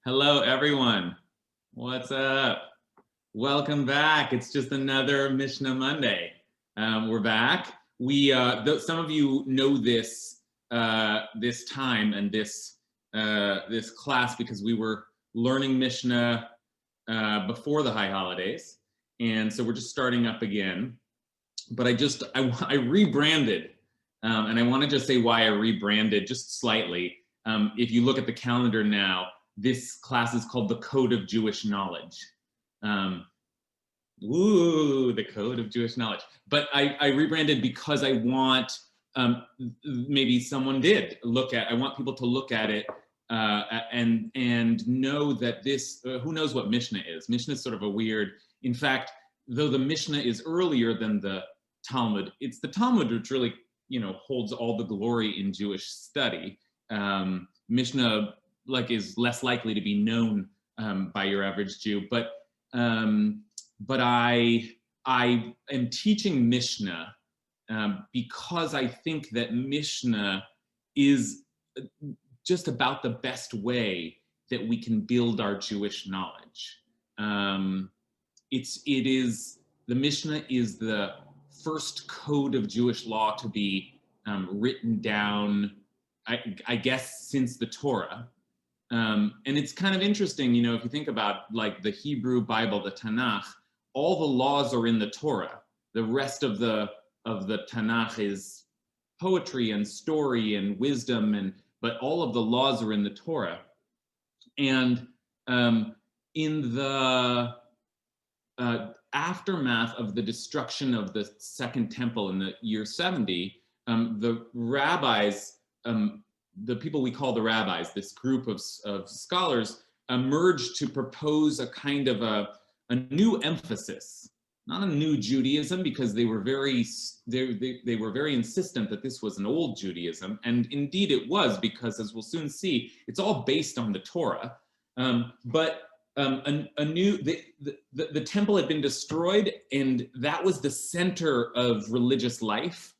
Hello, everyone. What's up? Welcome back. It's just another Mishnah Monday. We're back. Some of you know this time and this class because we were learning Mishnah before the high holidays, and so we're just starting up again. But I rebranded, and I want to just say why I rebranded just slightly. If you look at the calendar now, this class is called the Code of Jewish Knowledge. The Code of Jewish Knowledge. But I rebranded because I want, maybe someone did look at, I want people to look at it and know that this, who knows what Mishnah is? Mishnah is sort of a weird, in fact, though the Mishnah is earlier than the Talmud, it's the Talmud which really, holds all the glory in Jewish study. Mishnah is less likely to be known by your average Jew, but I am teaching Mishnah because I think that Mishnah is just about the best way that we can build our Jewish knowledge. The Mishnah is the first code of Jewish law to be written down, I guess, since the Torah. And it's kind of interesting, if you think about the Hebrew Bible, the Tanakh, all the laws are in the Torah. The rest of the Tanakh is poetry and story and wisdom, but all of the laws are in the Torah. And in the aftermath of the destruction of the Second Temple in the year 70, the rabbis, the people we call the rabbis, this group of scholars, emerged to propose a kind of a new emphasis, not a new Judaism, because they were very insistent that this was an old Judaism, and indeed it was, because as we'll soon see, it's all based on the Torah. But the temple had been destroyed, and that was the center of religious life.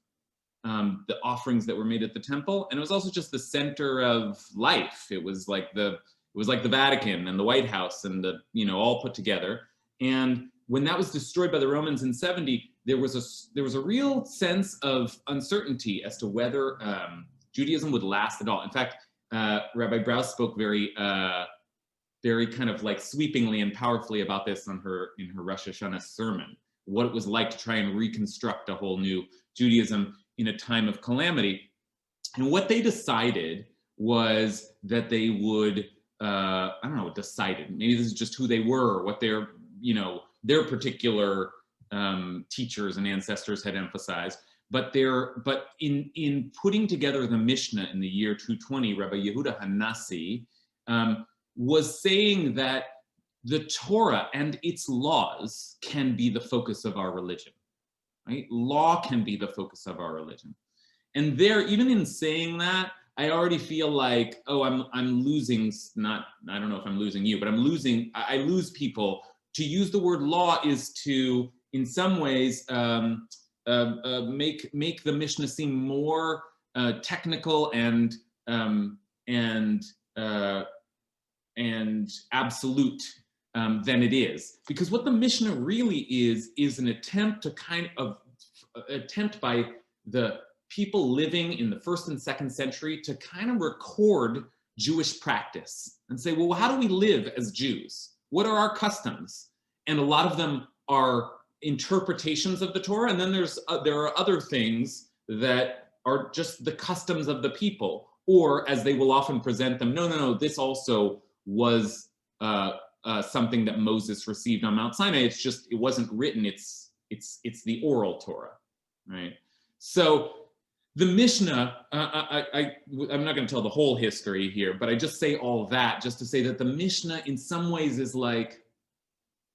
The offerings that were made at the temple, and it was also just the center of life. It was like the Vatican and the White House and all put together. And when that was destroyed by the Romans in 70, there was a real sense of uncertainty as to whether Judaism would last at all. In fact, Rabbi Brous spoke very kind of sweepingly and powerfully about this in her Rosh Hashanah sermon, what it was like to try and reconstruct a whole new Judaism in a time of calamity. And what they decided was that they would, I don't know what decided, maybe this is just who they were, what their particular teachers and ancestors had emphasized. But in putting together the Mishnah in the year 220, Rabbi Yehuda Hanassi was saying that the Torah and its laws can be the focus of our religion. Right? Law can be the focus of our religion. And there, even in saying that, I already feel like, oh, I'm losing, I don't know if I'm losing you, but I lose people. To use the word law is to, in some ways, make the Mishnah seem more technical and absolute than it is, because what the Mishnah really is an attempt by the people living in the 1st and 2nd century to kind of record Jewish practice and say, well, how do we live as Jews? What are our customs? And a lot of them are interpretations of the Torah, and then there are other things that are just the customs of the people, or as they will often present them, no, this also was something that Moses received on Mount Sinai. It's just, it wasn't written. It's the oral Torah, right? So the Mishnah, I'm not going to tell the whole history here, but I just say all that just to say that the Mishnah in some ways is like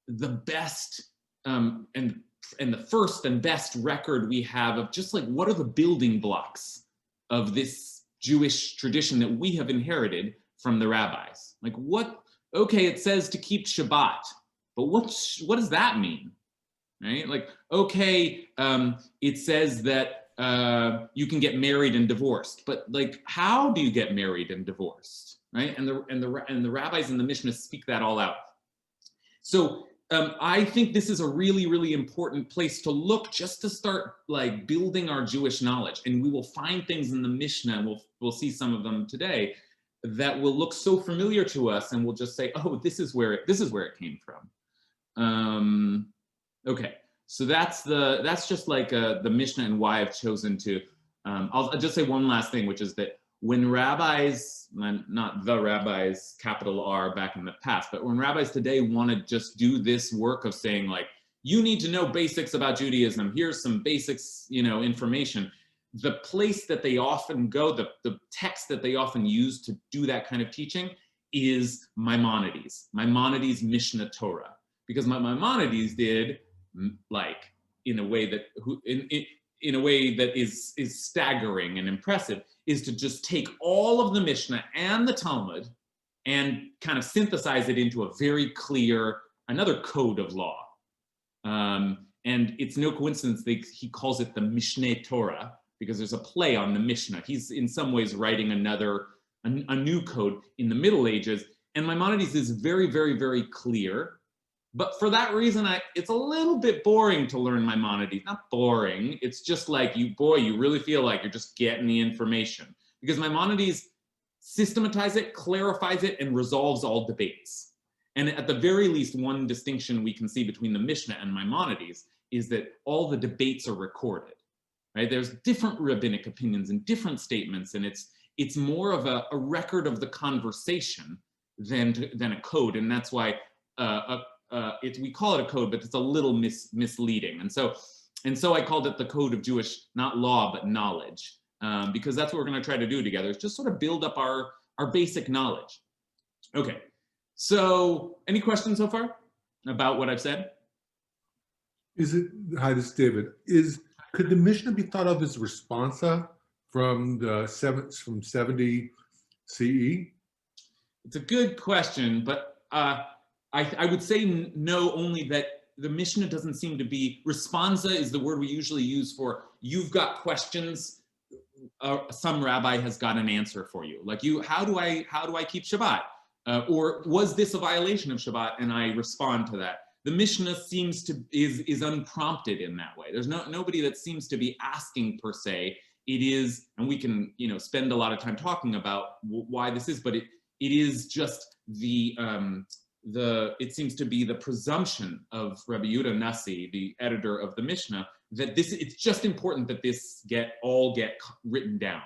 the best and the first and best record we have of just what are the building blocks of this Jewish tradition that we have inherited from the rabbis. Okay, it says to keep Shabbat, but what does that mean, right? Okay, it says that you can get married and divorced, but how do you get married and divorced? right? And the rabbis in the Mishnah speak that all out. So I think this is a really, really important place to look, just to start like building our Jewish knowledge. And we will find things in the Mishnah, and we'll see some of them today, that will look so familiar to us, and we'll just say, oh, this is where it came from. Okay, so that's just like the Mishnah and why I've chosen to. I'll just say one last thing, which is that when rabbis, not the rabbis, capital R, back in the past, but when rabbis today want to just do this work of saying, like, you need to know basics about Judaism, here's some basics, information, the place that they often go, the text that they often use to do that kind of teaching is Maimonides' Mishna Torah. Because Maimonides did, like, in a way that is staggering and impressive, is to just take all of the Mishnah and the Talmud and kind of synthesize it into a very clear, another code of law. And it's no coincidence that he calls it the Mishna Torah, because there's a play on the Mishnah. He's in some ways writing a new code in the Middle Ages. And Maimonides is very, very, very clear. But for that reason, it's a little bit boring to learn Maimonides. Not boring, it's just like, you really feel like you're just getting the information. Because Maimonides systematizes it, clarifies it, and resolves all debates. And at the very least, one distinction we can see between the Mishnah and Maimonides is that all the debates are recorded, right? There's different rabbinic opinions and different statements, and it's more of a record of the conversation than a code. And that's why we call it a code, but it's a little misleading. And so I called it the code of Jewish, not law, but knowledge, because that's what we're going to try to do together, is just sort of build up our basic knowledge. Okay, so any questions so far about what I've said? Hi, this is David. Could the Mishnah be thought of as responsa from 70 CE? It's a good question, but I would say no, only that the Mishnah doesn't seem to be, responsa is the word we usually use for, you've got questions, some rabbi has got an answer for you. Like, how do I keep Shabbat? Or was this a violation of Shabbat? And I respond to that. The Mishnah seems to, is unprompted in that way. There's nobody that seems to be asking per se. It is, and we can, spend a lot of time talking about why this is, but it is just it seems to be the presumption of Rabbi Yehuda Nasi, the editor of the Mishnah, that it's just important that this all get written down.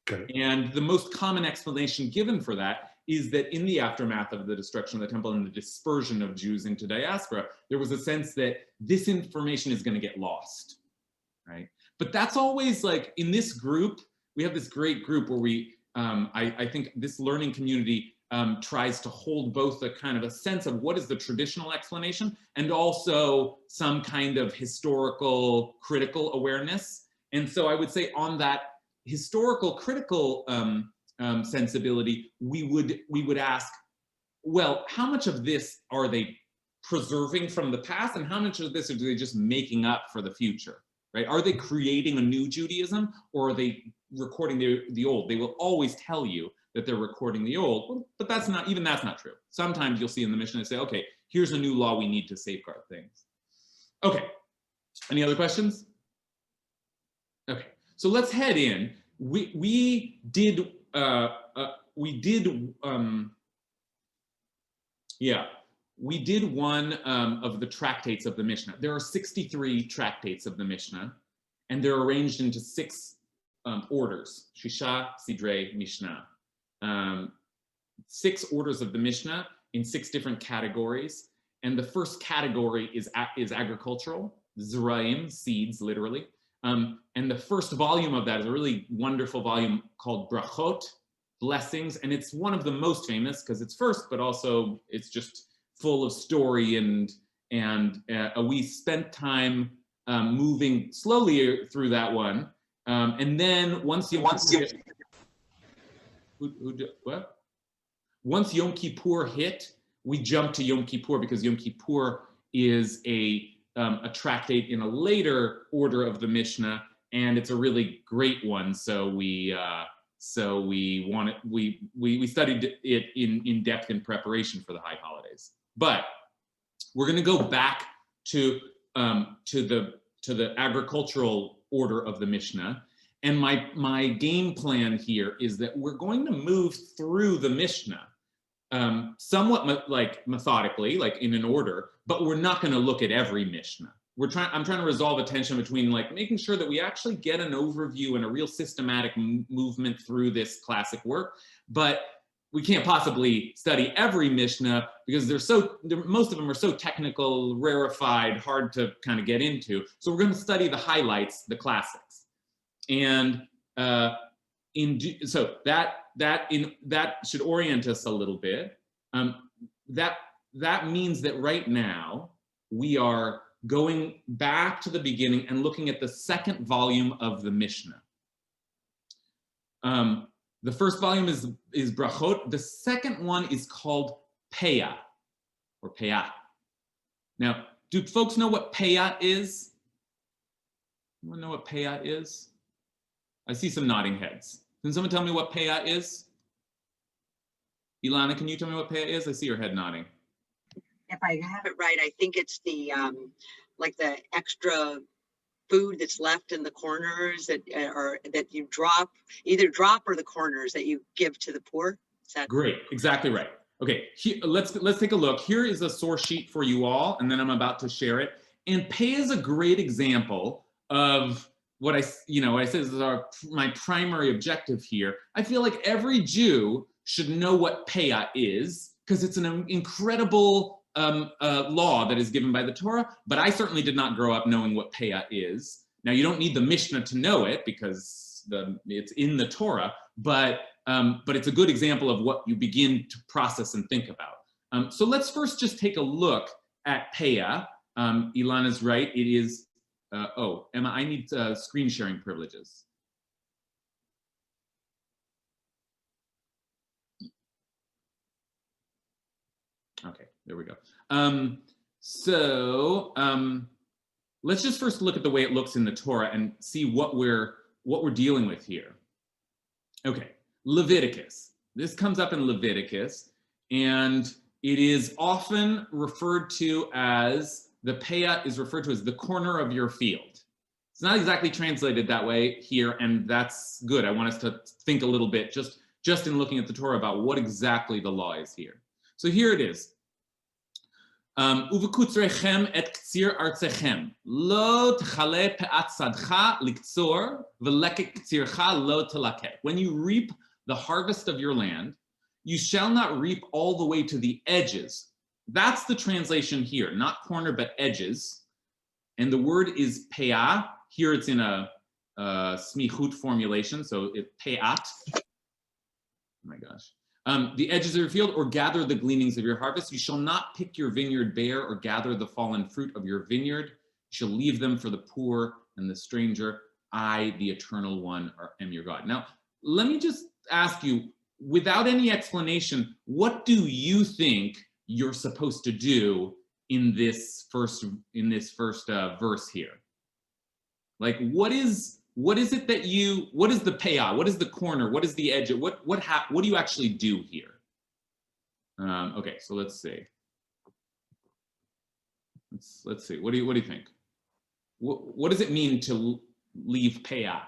Okay. And the most common explanation given for that is that in the aftermath of the destruction of the temple and the dispersion of Jews into diaspora, there was a sense that this information is going to get lost, right? But that's always, like, in this group, we have this great group where we, I think this learning community tries to hold both a kind of a sense of what is the traditional explanation and also some kind of historical critical awareness. And so I would say on that historical critical sensibility, we would ask, well, how much of this are they preserving from the past, and how much of this are they just making up for the future, right? Are they creating a new Judaism, or are they recording the old? They will always tell you that they're recording the old, but that's not true. Sometimes you'll see in the Mishnah they say, okay, here's a new law, we need to safeguard things. Okay, any other questions? Okay, so let's head in. We did one of the tractates of the Mishnah. There are 63 tractates of the Mishnah, and they're arranged into 6 orders: Shisha, Sidrei, Mishnah. 6 orders of the Mishnah in 6 different categories. And the first category is agricultural, zeraim, seeds, literally. And the first volume of that is a really wonderful volume called Brachot, blessings. And it's one of the most famous because it's first, but also it's just full of story. And we spent time moving slowly through that one. And then once Yom Kippur hit, we jumped to Yom Kippur because Yom Kippur is a tractate in a later order of the Mishnah, and it's a really great one. So we So we studied it in depth in preparation for the high holidays. But we're going to go back to the agricultural order of the Mishnah. And my game plan here is that we're going to move through the Mishnah somewhat methodically, like in an order, but we're not going to look at every Mishnah. I'm trying to resolve a tension between like making sure that we actually get an overview and a real systematic movement through this classic work, but we can't possibly study every Mishnah because most of them are so technical, rarefied, hard to kind of get into. So we're going to study the highlights, the classics, and so that should orient us a little bit. That means that right now we are going back to the beginning and looking at the second volume of the Mishnah. The first volume is Brachot. The second one is called Peah, or Peah. Now, do folks know what Peah is? Anyone know what Peah is? I see some nodding heads. Can someone tell me what Peah is? Ilana, can you tell me what Peah is? I see your head nodding. If I have it right, I think it's the like the extra food that's left in the corners that you either drop or the corners that you give to the poor. Is that great? Exactly right. Okay, let's take a look. Here is a source sheet for you all, and then I'm about to share it. And Peah is a great example of what I said is my primary objective here. I feel like every Jew should know what Peah is because it's an incredible law that is given by the Torah, but I certainly did not grow up knowing what Peah is. Now, you don't need the Mishnah to know it because it's in the Torah, but it's a good example of what you begin to process and think about. So let's first just take a look at Peah. Ilana's right. It is, Emma, I need screen sharing privileges. Okay, there we go. Let's just first look at the way it looks in the Torah and see what we're dealing with here. Okay, Leviticus. This comes up in Leviticus, and it is often referred to as, the Peah is referred to as the corner of your field. It's not exactly translated that way here, and that's good. I want us to think a little bit, just in looking at the Torah, about what exactly the law is here. So here it is. Uvekutzrechem et ktsir artzechem lo tchale pe'at sadcha liktzor v'leket ktsircha lo telaket. When you reap the harvest of your land, you shall not reap all the way to the edges. That's the translation here, not corner but edges. And the word is pe'ah. Here it's in a smichut formulation, so it's pe'at. Oh my gosh. The edges of your field, or gather the gleanings of your harvest. You shall not pick your vineyard bare or gather the fallen fruit of your vineyard. You shall leave them for the poor and the stranger. I, the Eternal One, am your God. Now, let me just ask you, without any explanation, what do you think you're supposed to do in this first verse here? Like, what is it that what is the Peah? What is the corner? What is the edge? What do you actually do here? Okay, so let's see. Let's see. What do you think? What does it mean to leave Peah?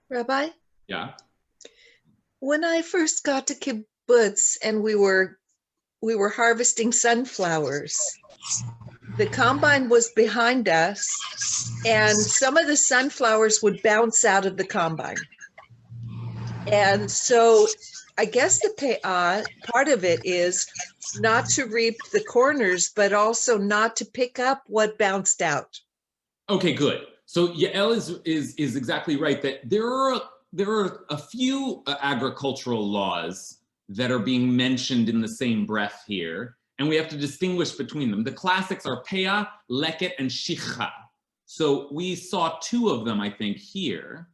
Rabbi? Yeah. When I first got to kibbutz and we were harvesting sunflowers, the combine was behind us, and some of the sunflowers would bounce out of the combine. And so I guess the Pe'ah, part of it is not to reap the corners, but also not to pick up what bounced out. Okay, good. So Yael is exactly right that there are a few agricultural laws that are being mentioned in the same breath here, and we have to distinguish between them. The classics are Peah, Leket, and Shicha. So we saw two of them, I think, here.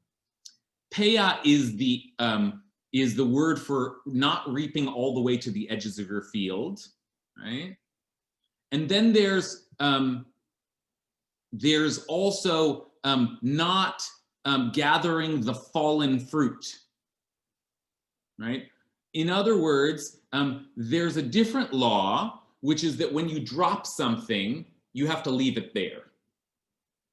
Peah is the word for not reaping all the way to the edges of your field, right? And then there's also not gathering the fallen fruit, right? In other words, there's a different law, which is that when you drop something, you have to leave it there,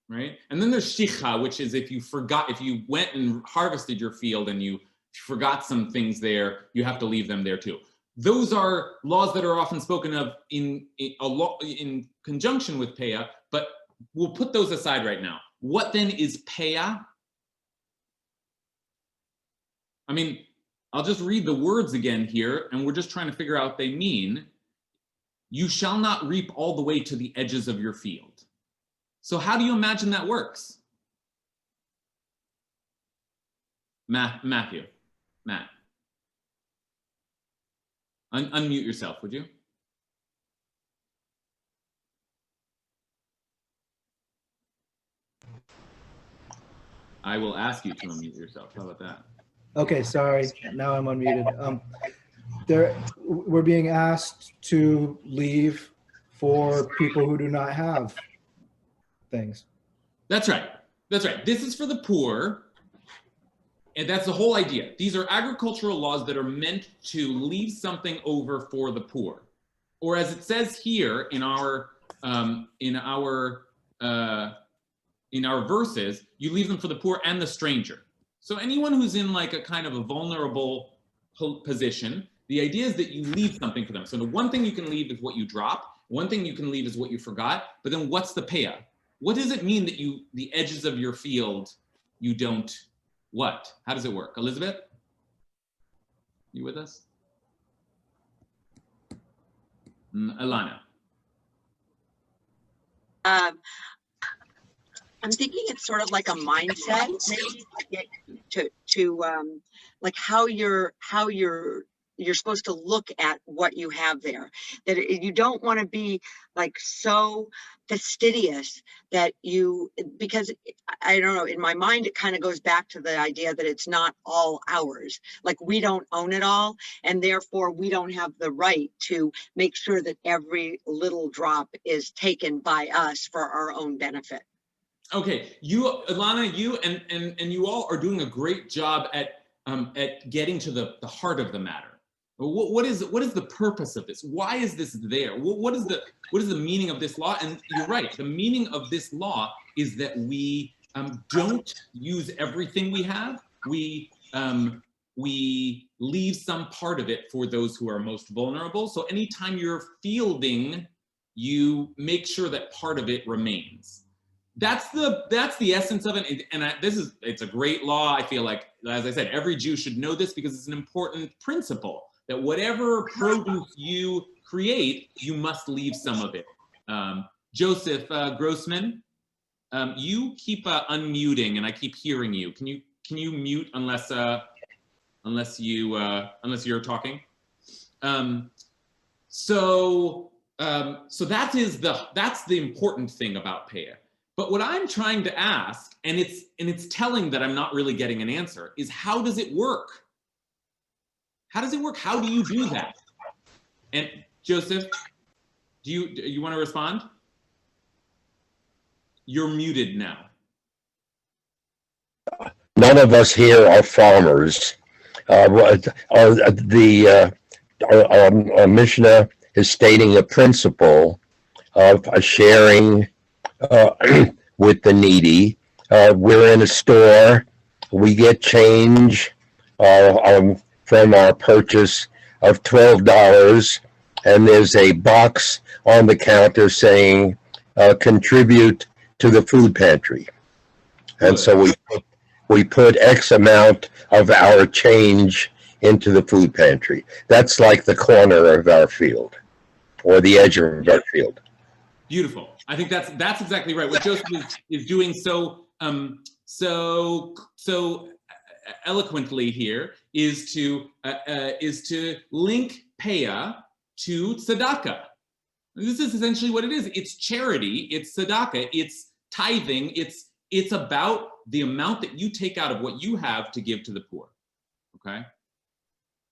right? And then there's shicha, which is if you went and harvested your field and you forgot some things there, you have to leave them there too. Those are laws that are often spoken of in conjunction with peah, but we'll put those aside right now. What then is peah? I mean, I'll just read the words again here, and we're just trying to figure out what they mean. You shall not reap all the way to the edges of your field. So how do you imagine that works? Matt. Unmute yourself, would you? I will ask you to unmute yourself. How about that? Okay, sorry. Now I'm unmuted. We're being asked to leave for people who do not have things. That's right. That's right. This is for the poor. And that's the whole idea. These are agricultural laws that are meant to leave something over for the poor. Or as it says here in our verses, you leave them for the poor and the stranger. So anyone who's in like a kind of a vulnerable position, the idea is that you leave something for them. So the one thing you can leave is what you drop. One thing you can leave is what you forgot. But then what's the peah? What does it mean that the edges of your field, you don't what? How does it work? Elizabeth? You with us? Alana. I'm thinking it's sort of like a mindset, maybe to like how you're supposed to look at what you have there. That you don't want to be like so fastidious that because I don't know, in my mind it kind of goes back to the idea that it's not all ours. Like we don't own it all, and therefore we don't have the right to make sure that every little drop is taken by us for our own benefit. Okay, Alana, you and you all are doing a great job at getting to the heart of the matter. What is the purpose of this? Why is this there? What is the meaning of this law? And you're right. The meaning of this law is that we don't use everything we have. We leave some part of it for those who are most vulnerable. So anytime you're fielding, you make sure that part of it remains. That's the essence of it. And it's a great law. I feel like, as I said, every Jew should know this because it's an important principle that whatever produce you create, you must leave some of it. Joseph Grossman, you keep unmuting, and I keep hearing you. Can you mute unless you're talking? So that's the important thing about peah. But what I'm trying to ask, and it's telling that I'm not really getting an answer, is how does it work? How does it work? How do you do that? And Joseph, do you want to respond? You're muted now. None of us here are farmers. Our Mishnah is stating a principle of sharing with the needy. We're in a store. We get change from our purchase of $12, and there's a box on the counter saying contribute to the food pantry. And so we put X amount of our change into the food pantry. That's like the corner of our field or the edge of our field. Beautiful. I think that's exactly right. What Joseph is doing so eloquently here is to link peah to tzedakah. This is essentially what it is. It's charity. It's tzedakah. It's tithing. It's about the amount that you take out of what you have to give to the poor. Okay,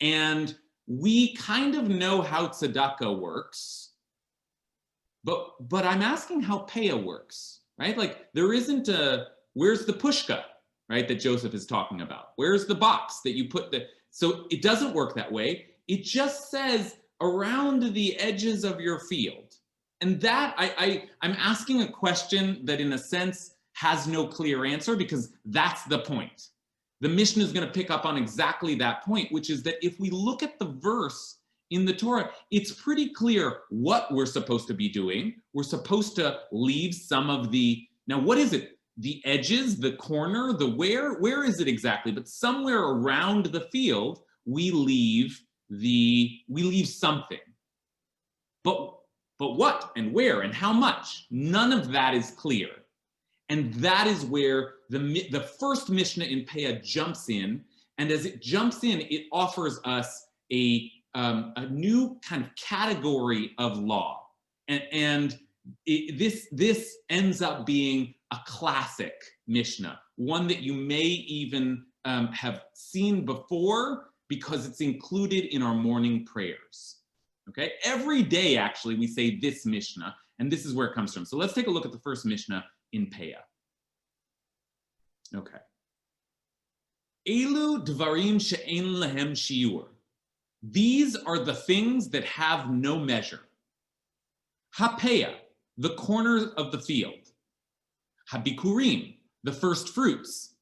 and we kind of know how tzedakah works. But I'm asking how peah works, right? Like there isn't where's the pushka, right, that Joseph is talking about? Where's the box that you put the, so it doesn't work that way. It just says around the edges of your field. And that, I'm asking a question that in a sense has no clear answer, because that's the point. The Mishnah is going to pick up on exactly that point, which is that if we look at the verse in the Torah, it's pretty clear what we're supposed to be doing. We're supposed to leave some of the, now what is it? The edges, the corner, the where is it exactly? But somewhere around the field, we leave something. But what and where and how much? None of that is clear. And that is where the first Mishnah in Peah jumps in. And as it jumps in, it offers us a new kind of category of law. This ends up being a classic Mishnah, one that you may even have seen before because it's included in our morning prayers. Okay, every day actually we say this Mishnah, and this is where it comes from. So let's take a look at the first Mishnah in Peah. Okay. Elu dvarim she'en lahem shiur. These are the things that have no measure. Hapeah, the corners of the field. Habikurim, the first fruits.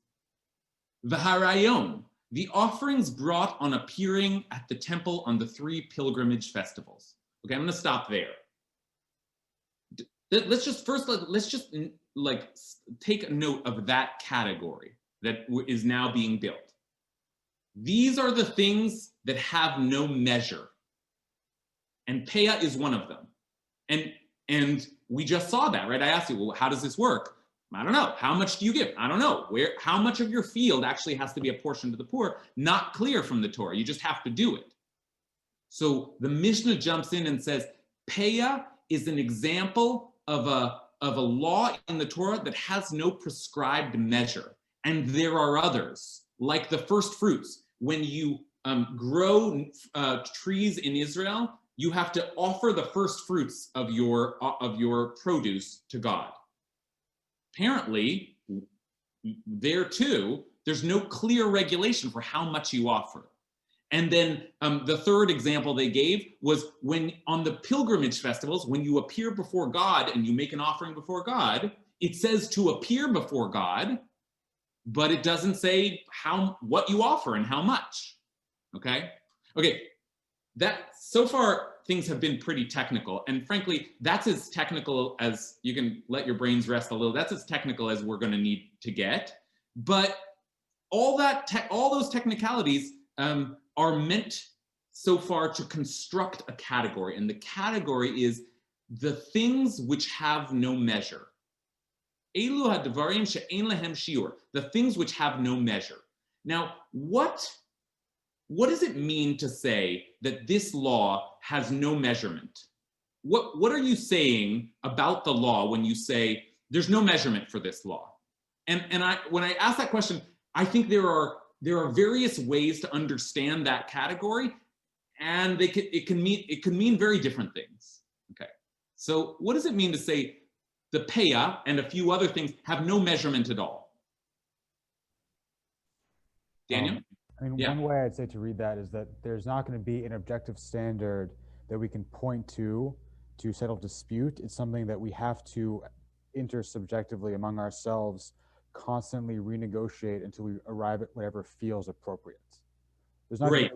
V'harayon, the offerings brought on appearing at the temple on the 3 pilgrimage festivals. Okay, I'm going to stop there. Let's just take a note of that category that is now being built. These are the things that have no measure, and Peah is one of them. And we just saw that, right? I asked you, well, how does this work? I don't know. How much do you give? I don't know. How much of your field actually has to be apportioned to the poor? Not clear from the Torah. You just have to do it. So the Mishnah jumps in and says, Peah is an example of a law in the Torah that has no prescribed measure. And there are others, like the first fruits. When you grow trees in Israel, you have to offer the first fruits of your produce to God. Apparently, there too, there's no clear regulation for how much you offer. And then the third example they gave was when on the pilgrimage festivals, when you appear before God and you make an offering before God, it says to appear before God, but it doesn't say what you offer and how much. Okay, that so far things have been pretty technical, and frankly, that's as technical as you can let your brains rest a little. That's as technical as we're going to need to get. But all those technicalities are meant so far to construct a category, and the category is the things which have no measure. Elu hadvarim she'en lahem shiur, the things which have no measure. Now, what does it mean to say that this law has no measurement? What are you saying about the law when you say there's no measurement for this law? And when I ask that question, I think there are various ways to understand that category, and it can mean very different things. Okay, so what does it mean to say the Peah and a few other things have no measurement at all? Daniel? One way I'd say to read that is that there's not going to be an objective standard that we can point to settle dispute. It's something that we have to intersubjectively among ourselves constantly renegotiate until we arrive at whatever feels appropriate. There's not great.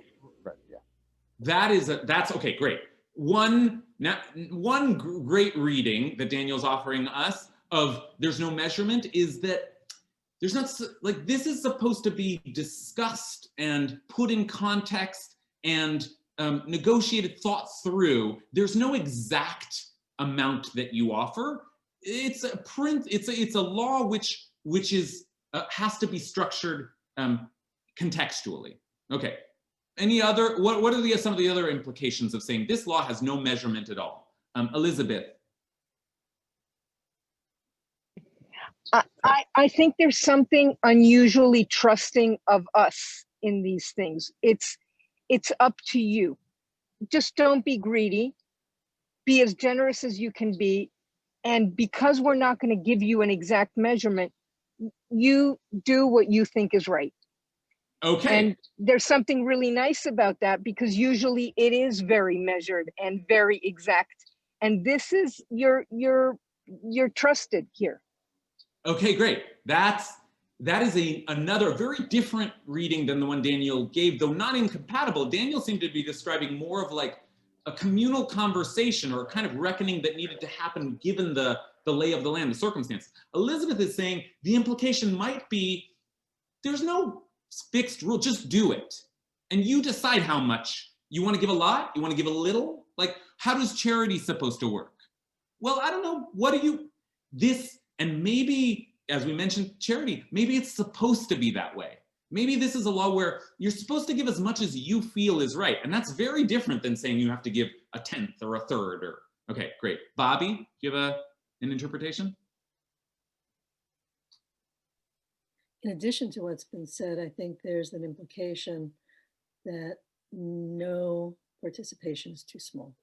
That's okay. Great. One great reading that Daniel's offering us of there's no measurement is that there's not, like, this is supposed to be discussed and put in context and negotiated, thought through. There's no exact amount that you offer. It's a law which is has to be structured contextually. Okay. Any other? What are some of the other implications of saying this law has no measurement at all? Elizabeth. I think there's something unusually trusting of us in these things. It's up to you. Just don't be greedy. Be as generous as you can be. And because we're not going to give you an exact measurement, you do what you think is right. Okay. And there's something really nice about that, because usually it is very measured and very exact. And this is you're trusted here. Okay, great. That is another very different reading than the one Daniel gave, though not incompatible. Daniel seemed to be describing more of like a communal conversation or a kind of reckoning that needed to happen given the lay of the land, the circumstance. Elizabeth is saying the implication might be there's no fixed rule, just do it. And you decide how much. You want to give a lot? You want to give a little? Like, how does charity supposed to work? Well, I don't know. What do you, this, and maybe, as we mentioned, charity, maybe it's supposed to be that way. Maybe this is a law where you're supposed to give as much as you feel is right. And that's very different than saying you have to give a tenth or a third or, okay, great. Bobby, do you have an interpretation? In addition to what's been said, I think there's an implication that no participation is too small.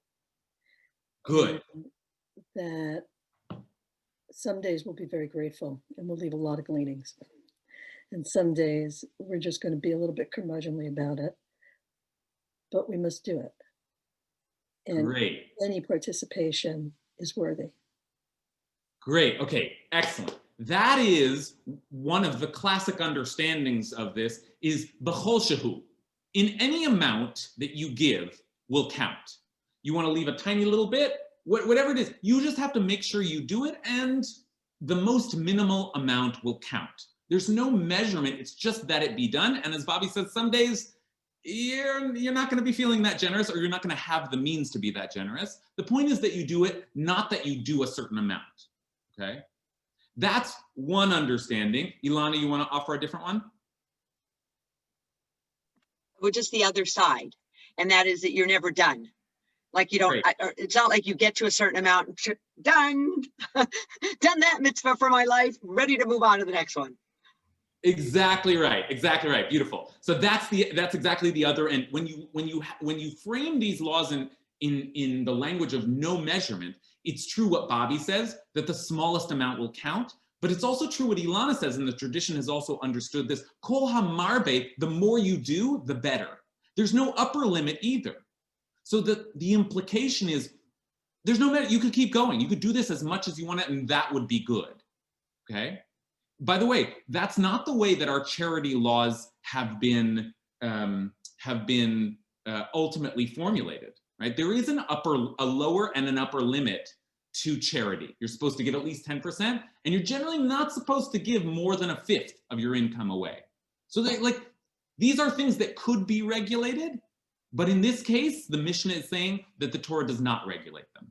Good. And that some days we'll be very grateful and we'll leave a lot of gleanings. And some days we're just going to be a little bit curmudgeonly about it, but we must do it. And Great. any participation is worthy. Great. Okay. Excellent. That is one of the classic understandings of this is b'chol shehu. In any amount that you give will count. You want to leave a tiny little bit, whatever it is, you just have to make sure you do it, and the most minimal amount will count. There's no measurement. It's just that it be done. And as Bobby says, some days you're not going to be feeling that generous, or you're not going to have the means to be that generous. The point is that you do it, not that you do a certain amount. Okay. That's one understanding. Ilana, you want to offer a different one? Well, just the other side. And that is that you're never done. Like you don't, it's not like you get to a certain amount, done, done that mitzvah for my life, ready to move on to the next one. Exactly right. Exactly right. Beautiful. So that's exactly the other end. When you frame these laws in the language of no measurement, it's true what Bobby says, that the smallest amount will count, but it's also true what Ilana says, and the tradition has also understood this. Kol hamarbe, the more you do, the better. There's no upper limit either. So the implication is there's no matter, you could keep going. You could do this as much as you want it, and that would be good. Okay. By the way, that's not the way that our charity laws have been ultimately formulated. Right? There is a lower and an upper limit to charity. You're supposed to give at least 10%, and you're generally not supposed to give more than a fifth of your income away. So these are things that could be regulated, but in this case, the Mishnah is saying that the Torah does not regulate them.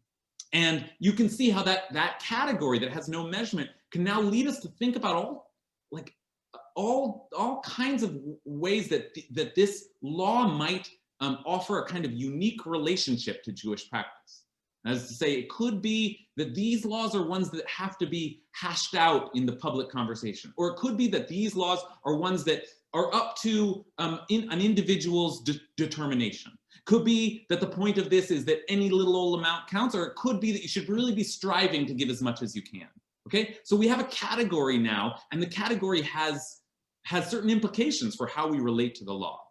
And you can see how that category that has no measurement can now lead us to think about all kinds of ways that this law might offer a kind of unique relationship to Jewish practice. As to say, it could be that these laws are ones that have to be hashed out in the public conversation, or it could be that these laws are ones that are up to an individual's determination. Could be that the point of this is that any little old amount counts, or it could be that you should really be striving to give as much as you can. Okay, so we have a category now, and the category has certain implications for how we relate to the law.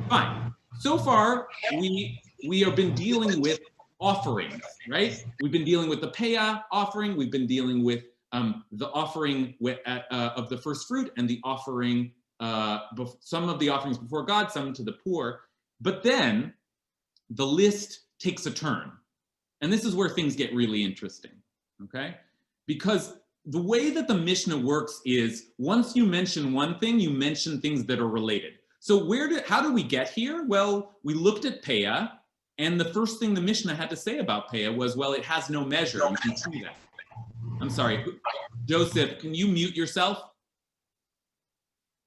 Fine. So far, we have been dealing with offerings, right? We've been dealing with the Peah offering. We've been dealing with the offering of the first fruit and the offering, some of the offerings before God, some to the poor. But then the list takes a turn. And this is where things get really interesting, okay? Because the way that the Mishnah works is once you mention one thing, you mention things that are related. So how did we get here? Well, we looked at Peah, and the first thing the Mishnah had to say about Peah was, well, it has no measure. You can see that. I'm sorry, Joseph, can you mute yourself?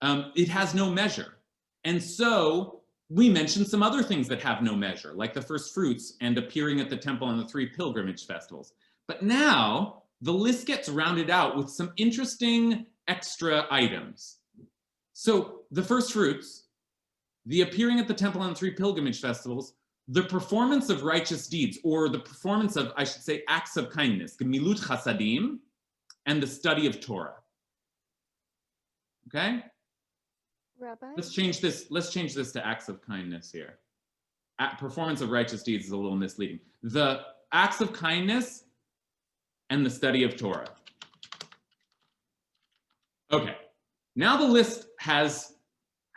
It has no measure. And so we mentioned some other things that have no measure, like the first fruits and appearing at the temple on the 3 pilgrimage festivals. But now the list gets rounded out with some interesting extra items. So the first fruits, the appearing at the temple on the 3 pilgrimage festivals, the performance of righteous deeds, or the performance of, I should say, acts of kindness, gemilut chasadim, and the study of Torah. Okay? Rabbi? Let's change this to acts of kindness here. Performance of righteous deeds is a little misleading. The acts of kindness and the study of Torah. Okay, now the list has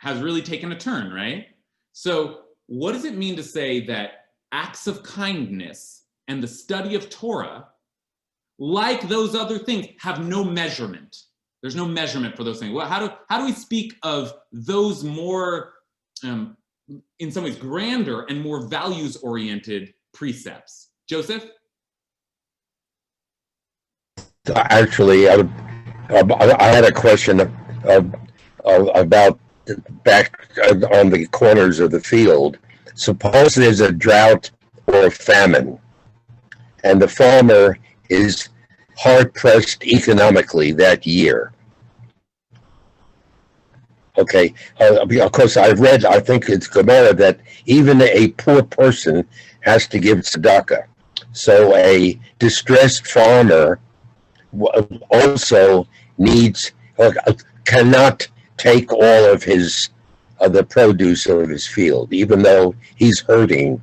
really taken a turn, right? So what does it mean to say that acts of kindness and the study of Torah, like those other things, have no measurement? There's no measurement for those things. Well, how do we speak of those more, in some ways, grander and more values-oriented precepts? Joseph? Actually, I had a question about back on the corners of the field. Suppose there's a drought or a famine, and the farmer is hard-pressed economically that year. Okay, of course, I think it's Gemara that even a poor person has to give tzedakah. So a distressed farmer also cannot take all of the produce of his field, even though he's hurting.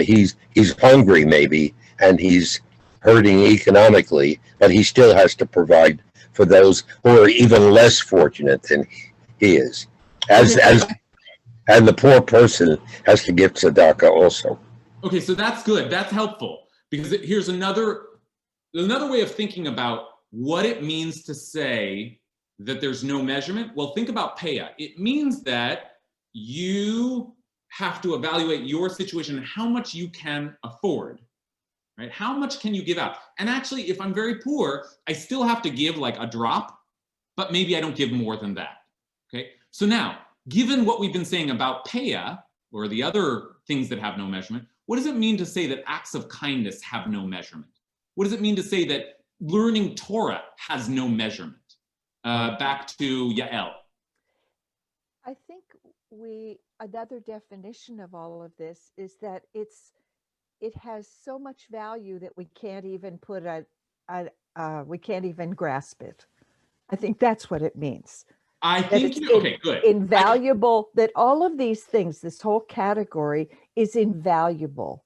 He's hungry maybe, and he's hurting economically, but he still has to provide for those who are even less fortunate than he is. And the poor person has to give tzedakah also. Okay, so that's good. That's helpful, because here's another way of thinking about what it means to say that there's no measurement. Well, think about peah. It means that you have to evaluate your situation and how much you can afford, right? How much can you give out? And actually, if I'm very poor, I still have to give like a drop, but maybe I don't give more than that, okay? So now, given what we've been saying about peah, or the other things that have no measurement, what does it mean to say that acts of kindness have no measurement? What does it mean to say that learning Torah has no measurement? Back to Yael. I think another definition of all of this is that it has so much value that we can't even we can't even grasp it. I think that's what it means. I think, okay, good. Invaluable, that all of these things, this whole category is invaluable.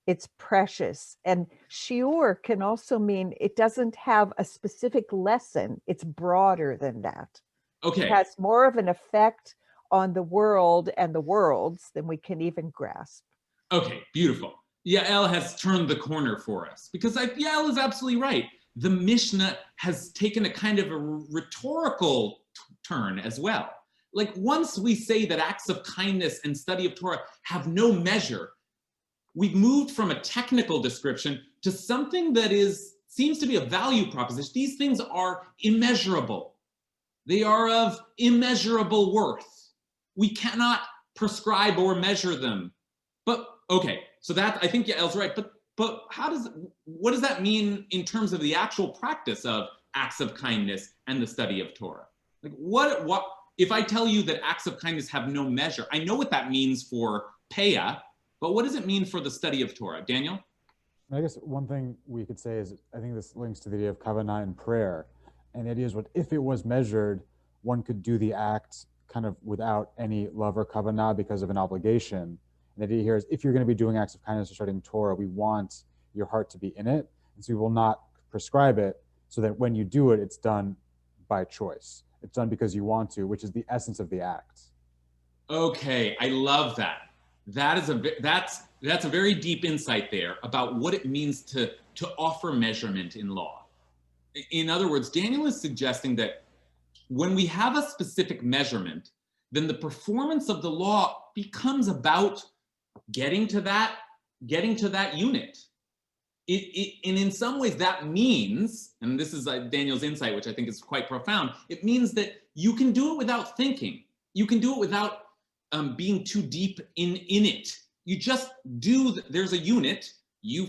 It's precious. And shiur can also mean it doesn't have a specific lesson. It's broader than that. Okay. It has more of an effect on the world and the worlds than we can even grasp. Okay, beautiful. Yael has turned the corner for us, because Yael is absolutely right. The Mishnah has taken a kind of a rhetorical turn as well. Like, once we say that acts of kindness and study of Torah have no measure, we've moved from a technical description to something that seems to be a value proposition. These things are immeasurable. They are of immeasurable worth. We cannot prescribe or measure them. But okay, so that, I think Yael's right, but what does that mean in terms of the actual practice of acts of kindness and the study of Torah? Like, what if I tell you that acts of kindness have no measure? I know what that means for peah, but what does it mean for the study of Torah? Daniel? I guess one thing we could say is, I think this links to the idea of kavanah and prayer. And the idea is, what if it was measured, one could do the act kind of without any love or kavanah because of an obligation. And the idea here is, if you're going to be doing acts of kindness or studying Torah, we want your heart to be in it. And so we will not prescribe it, so that when you do it, it's done by choice. It's done because you want to, which is the essence of the act. Okay, I love that. That's a very deep insight there about what it means to offer measurement in law. In other words, Daniel is suggesting that when we have a specific measurement, then the performance of the law becomes about getting to that unit. And in some ways that means, and this is Daniel's insight, which I think is quite profound, it means that you can do it without thinking. You can do it without being too deep in it. You just there's a unit, you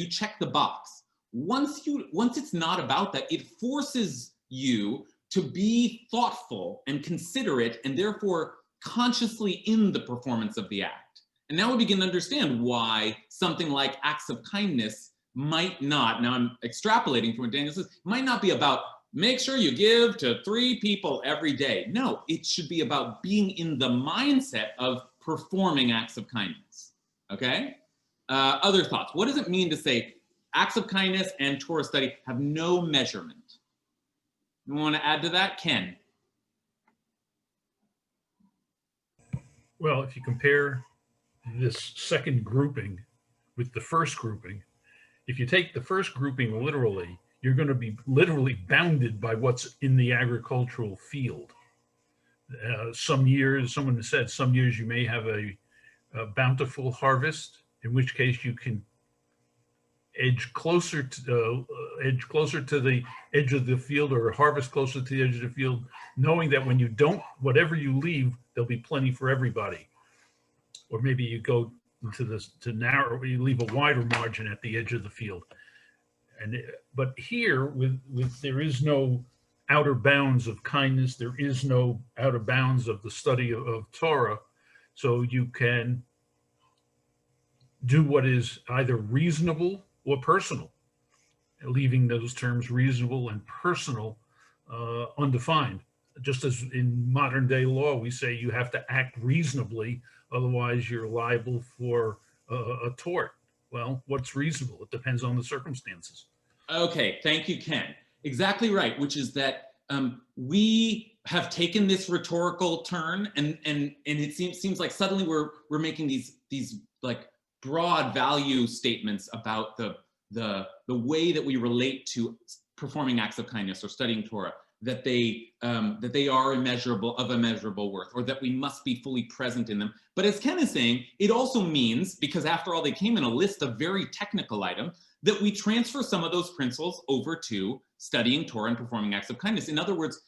check the box. Once it's not about that, it forces you to be thoughtful and considerate, and therefore consciously in the performance of the act. And now we begin to understand why something like acts of kindness might not, now I'm extrapolating from what Daniel says, might not be about make sure you give to 3 people every day. No, it should be about being in the mindset of performing acts of kindness. Okay? Other thoughts. What does it mean to say acts of kindness and Torah study have no measurement? You want to add to that, Ken? Well, if you compare this second grouping with the first grouping, if you take the first grouping literally, you're going to be literally bounded by what's in the agricultural field. Some years, someone said, some years you may have a bountiful harvest, in which case you can edge closer to the edge of the field, or harvest closer to the edge of the field, knowing that when you don't, whatever you leave, there'll be plenty for everybody. Or maybe you go into this to narrow, you leave a wider margin at the edge of the field. But here, with there is no outer bounds of kindness, there is no outer bounds of the study of Torah, so you can do what is either reasonable or personal, leaving those terms reasonable and personal undefined. Just as in modern day law, we say you have to act reasonably, otherwise you're liable for a tort. Well, what's reasonable? It depends on the circumstances. Okay, thank you, Ken. Exactly right, which is that we have taken this rhetorical turn, and it seems like suddenly we're making these like broad value statements about the way that we relate to performing acts of kindness or studying Torah, that they are of immeasurable worth, or that we must be fully present in them. But as Ken is saying, it also means, because after all, they came in a list of very technical items, that we transfer some of those principles over to studying Torah and performing acts of kindness. In other words,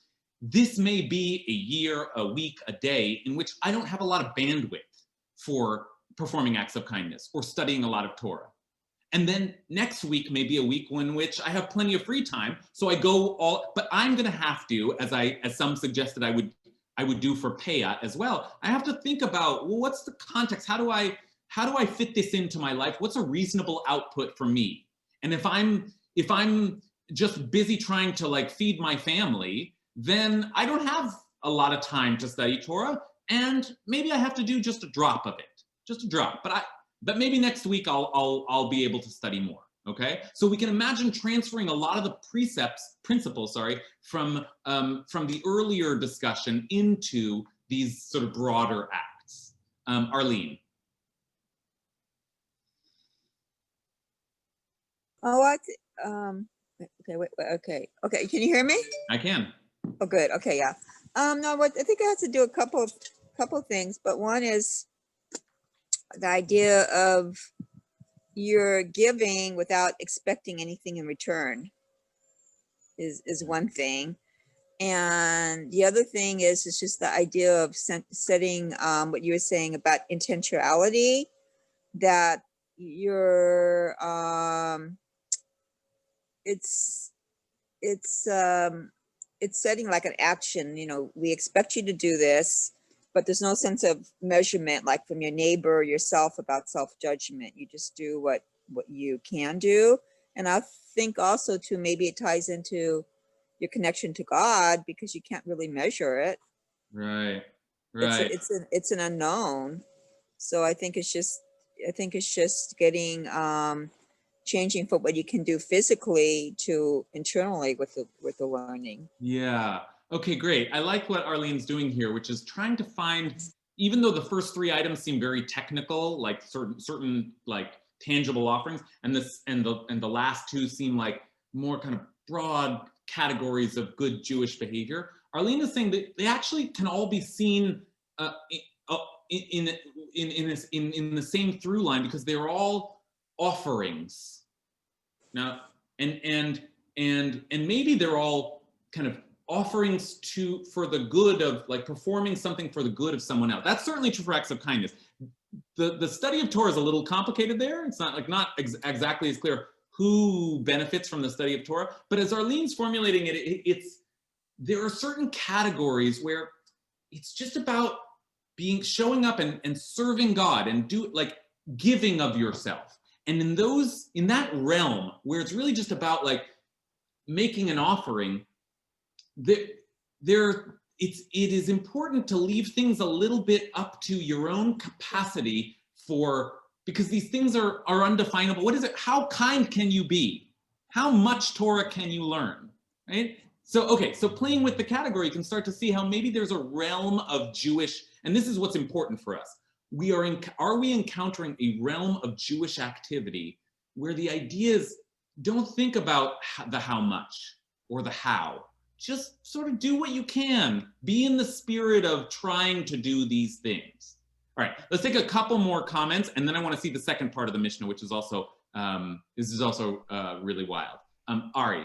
this may be a year, a week, a day in which I don't have a lot of bandwidth for performing acts of kindness or studying a lot of Torah. And then next week may be a week in which I have plenty of free time. So I go all, but I'm going to have to, as some suggested I would do for Peah as well, I have to think about, well, what's the context? How do I fit this into my life? What's a reasonable output for me? And if I'm just busy trying to like feed my family, then I don't have a lot of time to study Torah, and maybe I have to do just a drop of it, just a drop. But maybe next week I'll be able to study more. Okay, so we can imagine transferring a lot of the principles, from the earlier discussion into these sort of broader acts. Arlene. Oh, okay. Can you hear me? I can. Oh, good. Okay, yeah. No, what I think I have to do a couple of things, but one is the idea of you're giving without expecting anything in return is one thing. And the other thing is just the idea of setting what you were saying about intentionality, that you're it's setting like an action. You know, we expect you to do this, but there's no sense of measurement, like from your neighbor or yourself, about self-judgment. You just do what you can do. And I think also too, maybe it ties into your connection to God, because you can't really measure it. Right. It's an unknown. So I think it's just getting changing from what you can do physically to internally with the learning. Yeah. Okay, great. I like what Arlene's doing here, which is trying to find, even though the first 3 items seem very technical, like certain like tangible offerings, and the last 2 seem like more kind of broad categories of good Jewish behavior. Arlene is saying that they actually can all be seen in the same through line, because they're all offerings. Now, and maybe they're all kind of offerings for the good of, like, performing something for the good of someone else. That's certainly true for acts of kindness. The study of Torah is a little complicated there. It's not exactly as clear who benefits from the study of Torah. But as Arlene's formulating it, there are certain categories where it's just about showing up and serving God and giving of yourself. And in that realm where it's really just about like making an offering, it is important to leave things a little bit up to your own capacity because these things are undefinable. What is it? How kind can you be? How much Torah can you learn, right? So, okay, so playing with the category, you can start to see how maybe there's a realm of Jewish, and this is what's important for us. Are we encountering a realm of Jewish activity where the idea is, don't think about the how much or the how. Just sort of do what you can. Be in the spirit of trying to do these things. All right, let's take a couple more comments, and then I want to see the second part of the Mishnah, which is also really wild. Ari.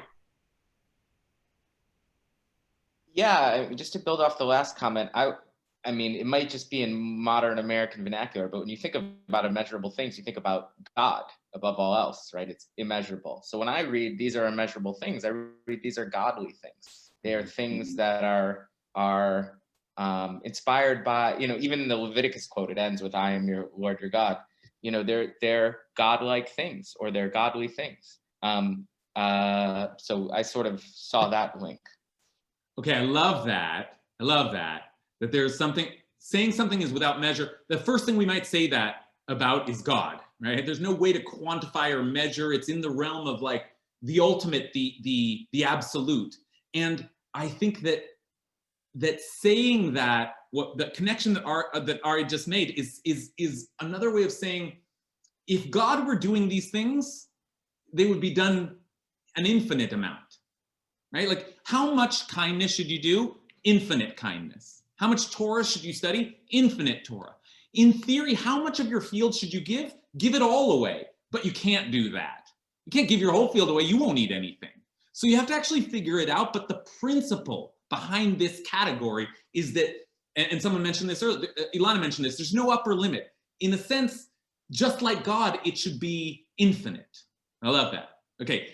Yeah, just to build off the last comment, I mean, it might just be in modern American vernacular, but when you think about immeasurable things, you think about God above all else, right? It's immeasurable. So when I read these are immeasurable things, I read these are godly things. They are things that are inspired by, even in the Leviticus quote, it ends with, I am your Lord, your God. They're godlike things, or they're godly things. So I sort of saw that link. Okay, I love that. That there's saying something is without measure. The first thing we might say that about is God, right? There's no way to quantify or measure. It's in the realm of like the ultimate, the absolute. And I think that saying that, what the connection that Ari just made is another way of saying, if God were doing these things, they would be done an infinite amount, right? Like, how much kindness should you do? Infinite kindness. How much Torah should you study? Infinite Torah. In theory, how much of your field should you give? Give it all away, but you can't do that. You can't give your whole field away. You won't eat anything. So you have to actually figure it out. But the principle behind this category is that, and someone mentioned this earlier, Ilana mentioned this, there's no upper limit. In a sense, just like God, it should be infinite. I love that. Okay,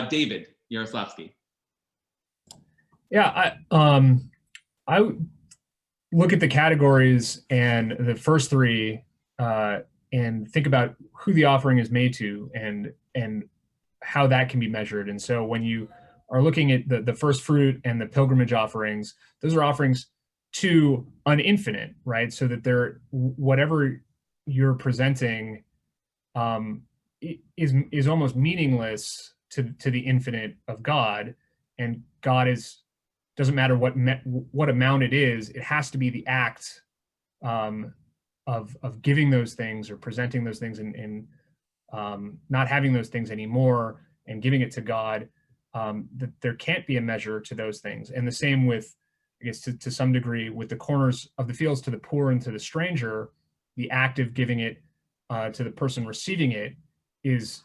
David Yaroslavsky. Yeah, I look at the categories and the first three and think about who the offering is made to and how that can be measured. And so when you are looking at the first fruit and the pilgrimage offerings, those are offerings to an infinite, right? So that they're, whatever you're presenting is almost meaningless to the infinite of God, and God doesn't matter what amount it is, it has to be the act of giving those things or presenting those things and not having those things anymore and giving it to God, that there can't be a measure to those things. And the same with, I guess, to some degree, with the corners of the fields to the poor and to the stranger, the act of giving it to the person receiving it is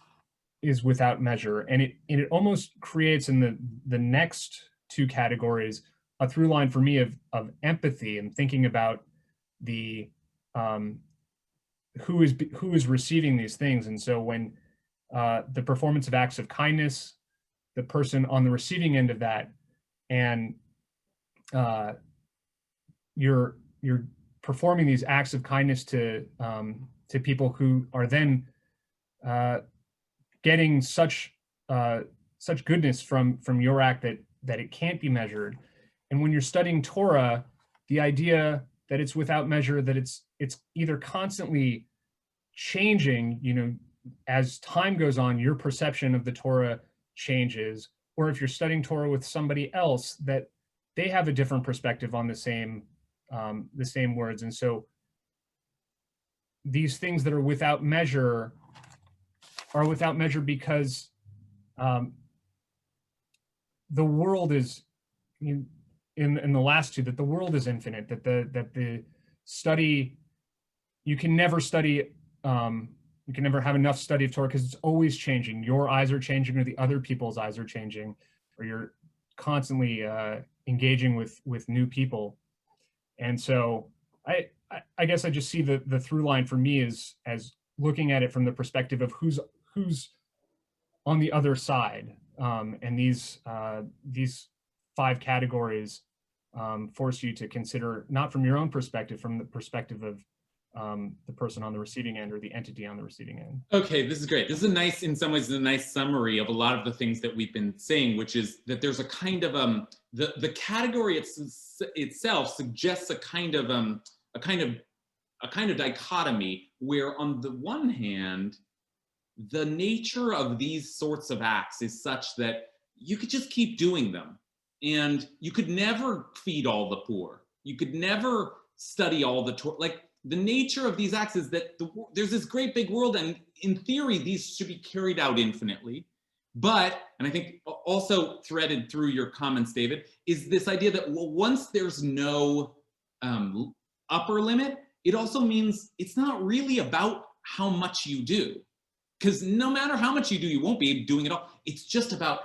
without measure. And it almost creates in the next two categories a through line for me of empathy and thinking about the who is receiving these things. And so when the performance of acts of kindness, the person on the receiving end of that, and you're performing these acts of kindness to people who are then getting such goodness from your act that it can't be measured. And when you're studying Torah, the idea that it's without measure, that it's either constantly changing, as time goes on, your perception of the Torah changes, or if you're studying Torah with somebody else, that they have a different perspective on the same words. And so these things that are without measure are without measure because the world is, in the last two, that the world is infinite, that the study, you can never study, you can never have enough study of Torah because it's always changing. Your eyes are changing, or the other people's eyes are changing, or you're constantly engaging with new people. And so I guess I just see the through line for me is as looking at it from the perspective of who's on the other side. And these 5 categories force you to consider, not from your own perspective, from the perspective the person on the receiving end or the entity on the receiving end. Okay, this is great. This is in some ways, a nice summary of a lot of the things that we've been saying, which is that there's a kind of the category itself suggests a kind of dichotomy where, on the one hand, the nature of these sorts of acts is such that you could just keep doing them, and you could never feed all the poor. You could never study all the Torah. Like, the nature of these acts is that there's this great big world, and in theory, these should be carried out infinitely. But, and I think also threaded through your comments, David, is this idea that, well, once there's no upper limit, it also means it's not really about how much you do. Because no matter how much you do, you won't be doing it all. It's just about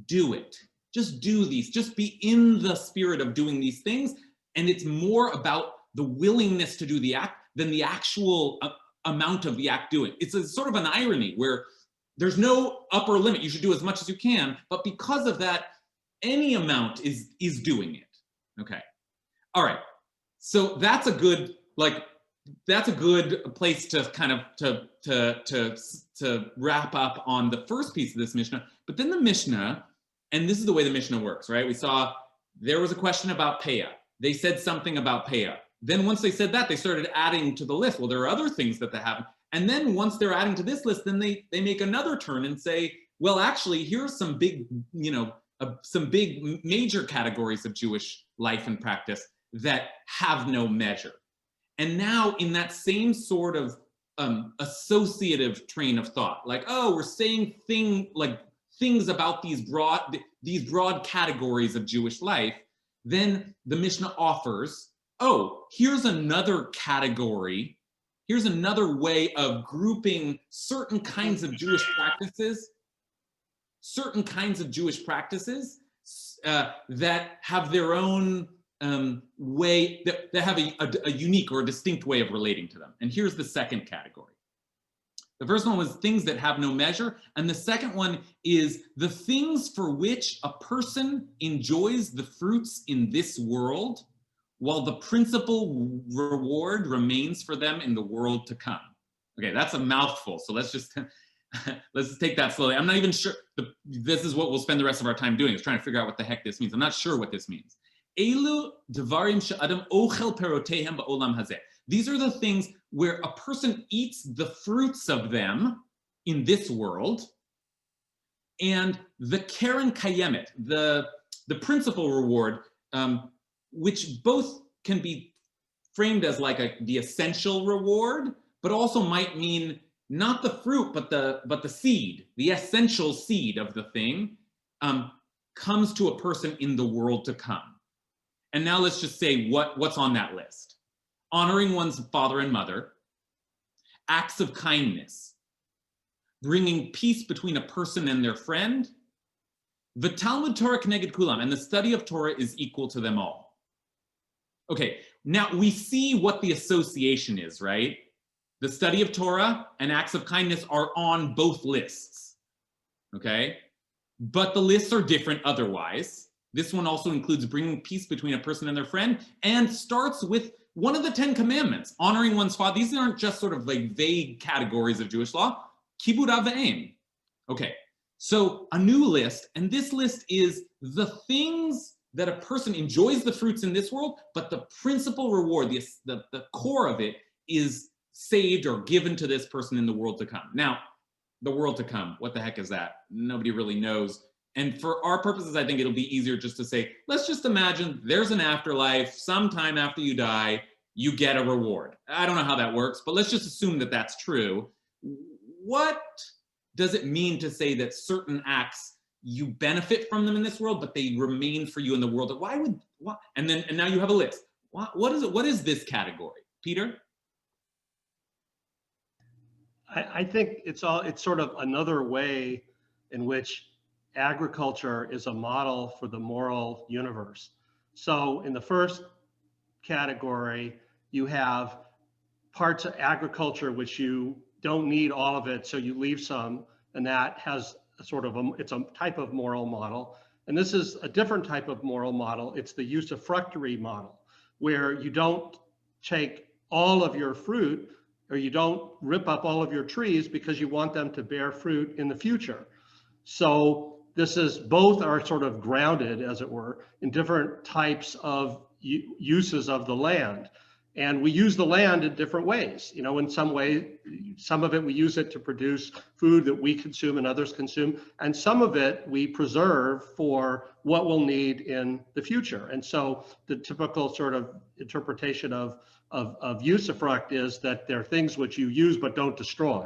do it. Just do these. Just be in the spirit of doing these things. And it's more about the willingness to do the act than the actual amount of the act doing. It's a sort of an irony where there's no upper limit. You should do as much as you can. But because of that, any amount is doing it. Okay. All right. So that's a good, that's a good place to kind of to wrap up on the first piece of this Mishnah. But then the Mishnah, and this is the way the Mishnah works, right? We saw there was a question about Peah. They said something about Peah. Then once they said that, they started adding to the list. Well, there are other things that happen. And then once they're adding to this list, then they make another turn and say, well, actually, here's some big, some big major categories of Jewish life and practice that have no measure. And now in that same sort of associative train of thought, like, oh, we're saying things about these broad categories of Jewish life, then the Mishnah offers, oh, here's another category, here's another way of grouping certain kinds of Jewish practices that have their own way, that have a unique or a distinct way of relating to them. And here's the second category. The first one was things that have no measure. And the second one is the things for which a person enjoys the fruits in this world, while the principal reward remains for them in the world to come. Okay, that's a mouthful. So let's just take that slowly. I'm not even sure. This is what we'll spend the rest of our time doing, is trying to figure out what the heck this means. I'm not sure what this means. Elu devarim she'adam ochel perotehem ba'olam hazeh. These are the things where a person eats the fruits of them in this world, and the keren kayemet, the principal reward, which both can be framed as like the essential reward, but also might mean not the fruit, but the seed, the essential seed of the thing, comes to a person in the world to come. And now let's just say what's on that list. Honoring one's father and mother, acts of kindness, bringing peace between a person and their friend, the Talmud Torah K'neged Kulam, and the study of Torah is equal to them all. Okay, now we see what the association is, right? The study of Torah and acts of kindness are on both lists, okay? But the lists are different otherwise. This one also includes bringing peace between a person and their friend, and starts with one of the 10 commandments, honoring one's father. These aren't just sort of like vague categories of Jewish law. Kibud av v'em. Okay, so a new list, and this list is the things that a person enjoys the fruits in this world, but the principal reward, the core of it, is saved or given to this person in the world to come. Now, the world to come, what the heck is that? Nobody really knows. And for our purposes, I think it'll be easier just to say, let's just imagine there's an afterlife. Sometime after you die, you get a reward. I don't know how that works, but let's just assume that that's true. What does it mean to say that certain acts, you benefit from them in this world, but they remain for you in the world? And now you have a list. What is it? What is this category? Peter? I think it's sort of another way in which agriculture is a model for the moral universe. So in the first category, you have parts of agriculture which you don't need all of it, so you leave some, and that has it's a type of moral model. And this is a different type of moral model. It's the usufructuary model, where you don't take all of your fruit, or you don't rip up all of your trees because you want them to bear fruit in the future. So this is, both are sort of grounded, as it were, in different types of uses of the land. And we use the land in different ways. You know, in some way, some of it we use it to produce food that we consume and others consume. And some of it we preserve for what we'll need in the future. And so the typical sort of interpretation of usufruct is that they're things which you use but don't destroy,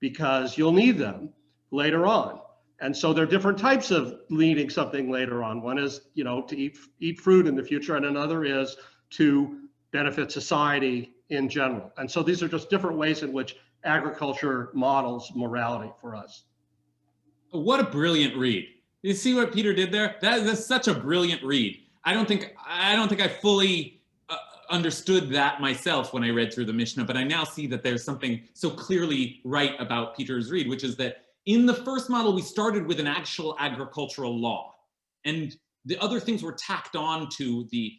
because you'll need them later on. And so there are different types of needing something later on. One is, you know, to eat fruit in the future, and another is to benefit society in general. And so these are just different ways in which agriculture models morality for us. What a brilliant read. You see what Peter did there? That's such a brilliant read. I don't think I fully understood that myself when I read through the Mishnah, but I now see that there's something so clearly right about Peter's read, which is that in the first model, we started with an actual agricultural law, and the other things were tacked on to the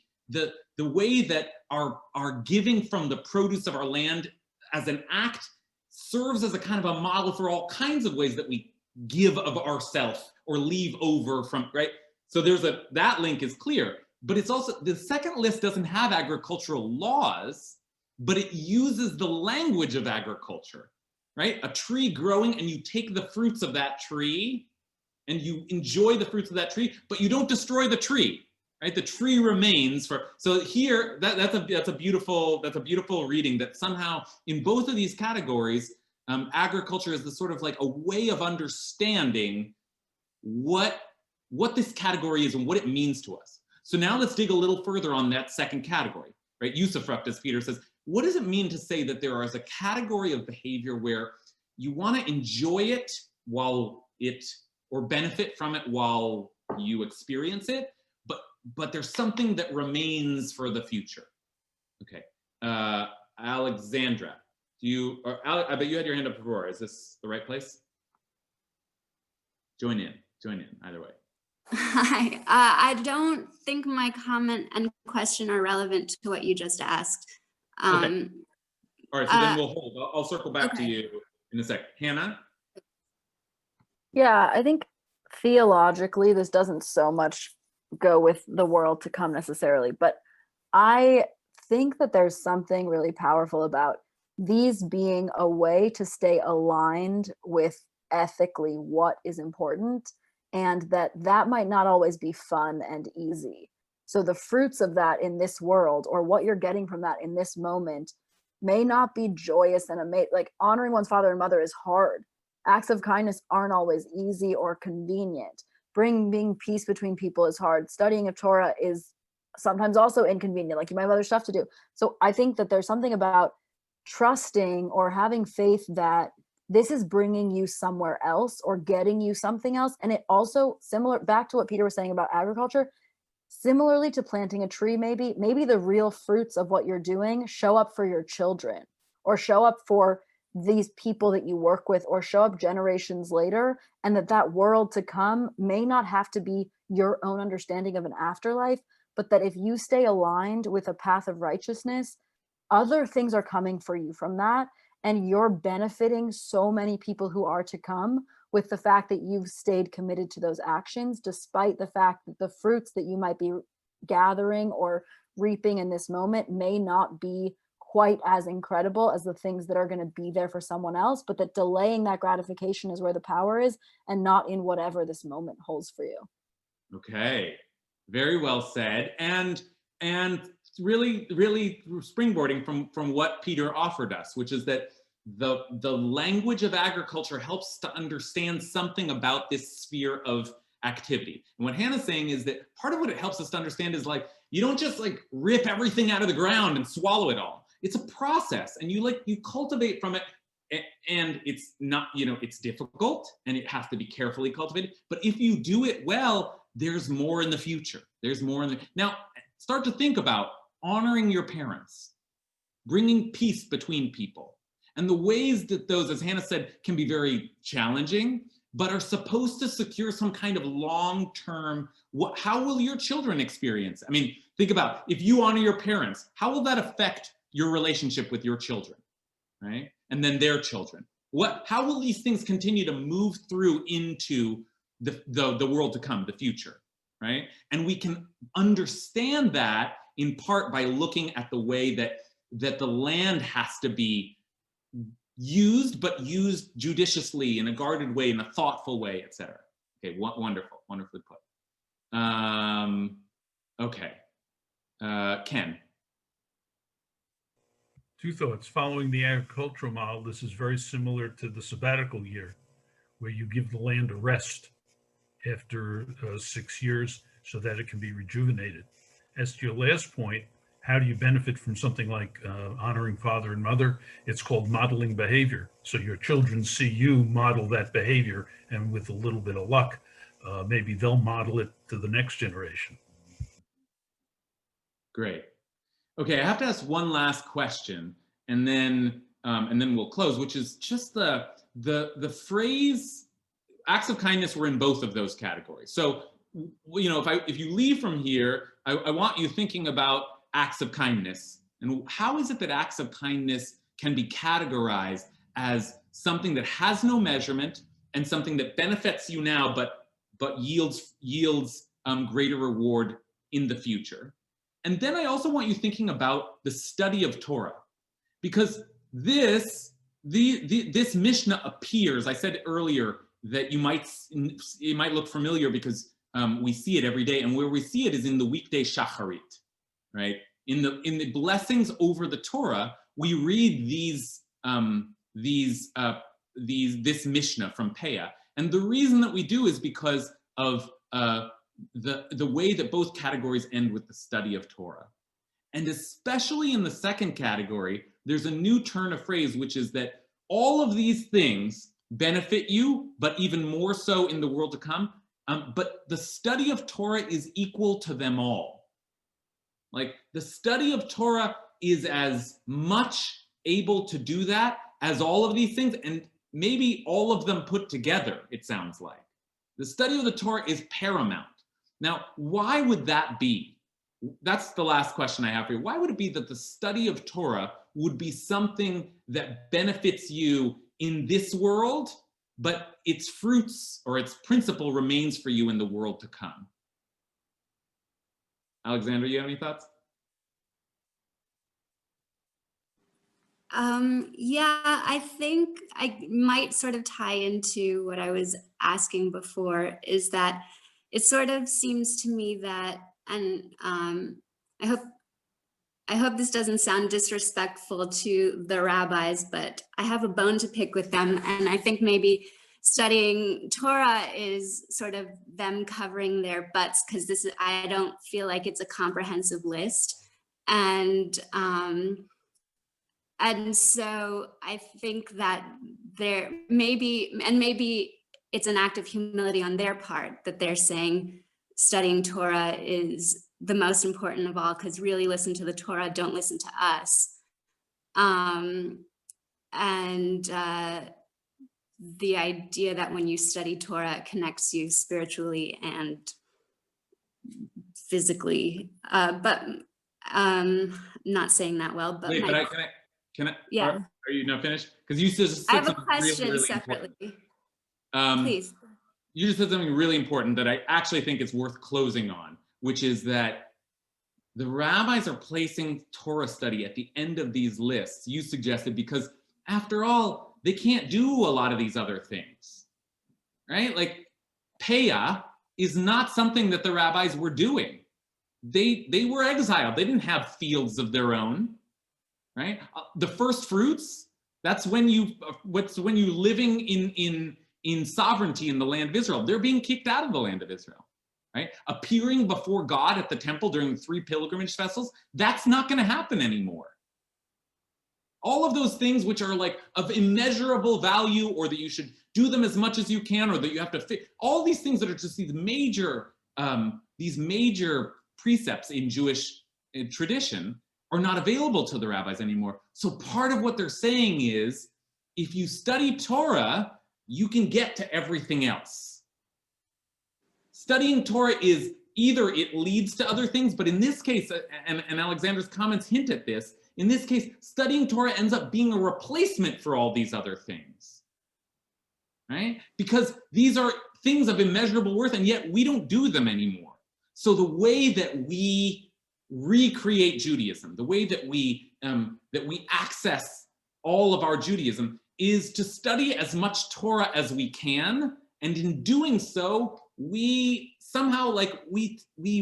way that our giving from the produce of our land as an act serves as a kind of a model for all kinds of ways that we give of ourselves or leave over from, right? So that link is clear, but it's also, the second list doesn't have agricultural laws, but it uses the language of agriculture, right? A tree growing, and you take the fruits of that tree and you enjoy the fruits of that tree, but you don't destroy the tree. Right, the tree remains for. So here, that's a beautiful reading, that somehow in both of these categories, agriculture is the sort of like a way of understanding what this category is and what it means to us. So now let's dig a little further on that second category, right? Usufruct, as Peter says, what does it mean to say that there is a category of behavior where you want to enjoy it or benefit from it while you experience it, but there's something that remains for the future? Okay, Alexandra, I bet you had your hand up before. Is this the right place? Join in, either way. Hi, I don't think my comment and question are relevant to what you just asked. Okay. All right, so then we'll hold. I'll circle back to you in a sec. Hannah? Yeah, I think theologically, this doesn't so much go with the world to come necessarily, but I think that there's something really powerful about these being a way to stay aligned with ethically what is important, and that might not always be fun and easy. So the fruits of that in this world, or what you're getting from that in this moment, may not be joyous and amazing. Like, honoring one's father and mother is hard. Acts of kindness aren't always easy or convenient. Bringing peace between people is hard. Studying of Torah is sometimes also inconvenient. Like, you might have other stuff to do. So I think that there's something about trusting or having faith that this is bringing you somewhere else or getting you something else. And it also, similar back to what Peter was saying about agriculture, similarly to planting a tree, maybe the real fruits of what you're doing show up for your children, or show up for these people that you work with, or show up generations later, and that world to come may not have to be your own understanding of an afterlife, but that if you stay aligned with a path of righteousness, other things are coming for you from that, and you're benefiting so many people who are to come with the fact that you've stayed committed to those actions, despite the fact that the fruits that you might be gathering or reaping in this moment may not be quite as incredible as the things that are going to be there for someone else, but that delaying that gratification is where the power is, and not in whatever this moment holds for you. Okay, very well said. And really springboarding from what Peter offered us, which is that the language of agriculture helps to understand something about this sphere of activity. And what Hannah's saying is that part of what it helps us to understand is, like, you don't just like rip everything out of the ground and swallow it all. It's a process, and you cultivate from it, and it's not, it's difficult and it has to be carefully cultivated. But if you do it well, there's more in the future. There's more now start to think about honoring your parents, bringing peace between people, and the ways that those, as Hannah said, can be very challenging, but are supposed to secure some kind of long-term, how will your children experience? I mean, think about, if you honor your parents, how will that affect your relationship with your children, right? And then their children. How will these things continue to move through into the world to come, the future, right? And we can understand that in part by looking at the way that the land has to be used, but used judiciously in a guarded way, in a thoughtful way, etc. Okay, wonderful, wonderfully put. Okay, Ken. Two thoughts. Following the agricultural model, this is very similar to the sabbatical year, where you give the land a rest after 6 years so that it can be rejuvenated. As to your last point, how do you benefit from something like honoring father and mother? It's called modeling behavior. So your children see you model that behavior, and with a little bit of luck, maybe they'll model it to the next generation. Great. Okay, I have to ask one last question, and then we'll close, which is just the phrase acts of kindness were in both of those categories. So, you know, if you leave from here, I want you thinking about acts of kindness, and how is it that acts of kindness can be categorized as something that has no measurement and something that benefits you now, but yields greater reward in the future. And then I also want you thinking about the study of Torah, because this Mishnah appears. I said earlier that it might look familiar because we see it every day, and where we see it is in the weekday shacharit, right? In the blessings over the Torah, we read this Mishnah from Peah, and the reason that we do is because of the way that both categories end with the study of Torah. And especially in the second category, there's a new turn of phrase, which is that all of these things benefit you, but even more so in the world to come. But the study of Torah is equal to them all. Like, the study of Torah is as much able to do that as all of these things, and maybe all of them put together, it sounds like. The study of the Torah is paramount. Now, why would that be? That's the last question I have for you. Why would it be that the study of Torah would be something that benefits you in this world, but its fruits or its principle remains for you in the world to come? Alexandra, you have any thoughts? Yeah, I think I might sort of tie into what I was asking before, is that it sort of seems to me that, and I hope this doesn't sound disrespectful to the rabbis, but I have a bone to pick with them, and I think maybe studying Torah is sort of them covering their butts, because I don't feel like it's a comprehensive list, and so I think that maybe it's an act of humility on their part that they're saying studying Torah is the most important of all, because really listen to the Torah, don't listen to us. The idea that when you study Torah, it connects you spiritually and physically, but not saying that well. But wait, can I? Yeah. Are you not finished? Because you just I said have a something question really separately. important. Please. You just said something really important that I actually think it's worth closing on, which is that the rabbis are placing Torah study at the end of these lists, you suggested, because after all, they can't do a lot of these other things, right? Like, Peah is not something that the rabbis were doing. They were exiled. They didn't have fields of their own, right? The first fruits, that's when you living in sovereignty in the land of Israel. They're being kicked out of the land of Israel, right? Appearing before God at the temple during 3 pilgrimage festivals, that's not going to happen anymore. All of those things which are like of immeasurable value, or that you should do them as much as you can, or that you have to fit, all these things that are just these major precepts in Jewish tradition are not available to the rabbis anymore. So part of what they're saying is, if you study Torah, you can get to everything else. Studying Torah is either it leads to other things, but in this case, and Alexandra's comments hint at this, In this case, studying Torah ends up being a replacement for all these other things, right? Because these are things of immeasurable worth, and yet we don't do them anymore. So the way that we recreate Judaism, the way that we access all of our Judaism is to study as much Torah as we can, and in doing so, we somehow we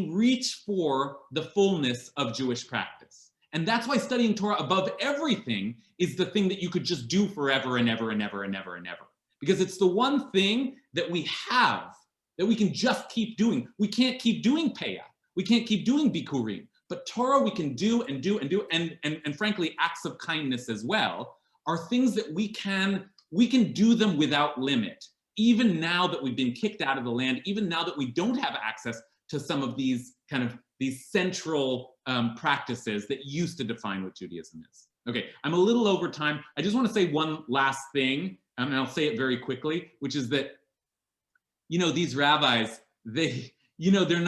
reach for the fullness of Jewish practice. And that's why studying Torah above everything is the thing that you could just do forever and ever and ever and ever and ever. Because it's the one thing that we have that we can just keep doing. We can't keep doing Peyah. We can't keep doing Bikurim. But Torah we can do and do and do, and frankly, acts of kindness as well, are things that we can do them without limit. Even now that we've been kicked out of the land, even now that we don't have access to some of these these central practices that used to define what Judaism is. Okay, I'm a little over time. I just want to say one last thing, and I'll say it very quickly, which is that, these rabbis, they can't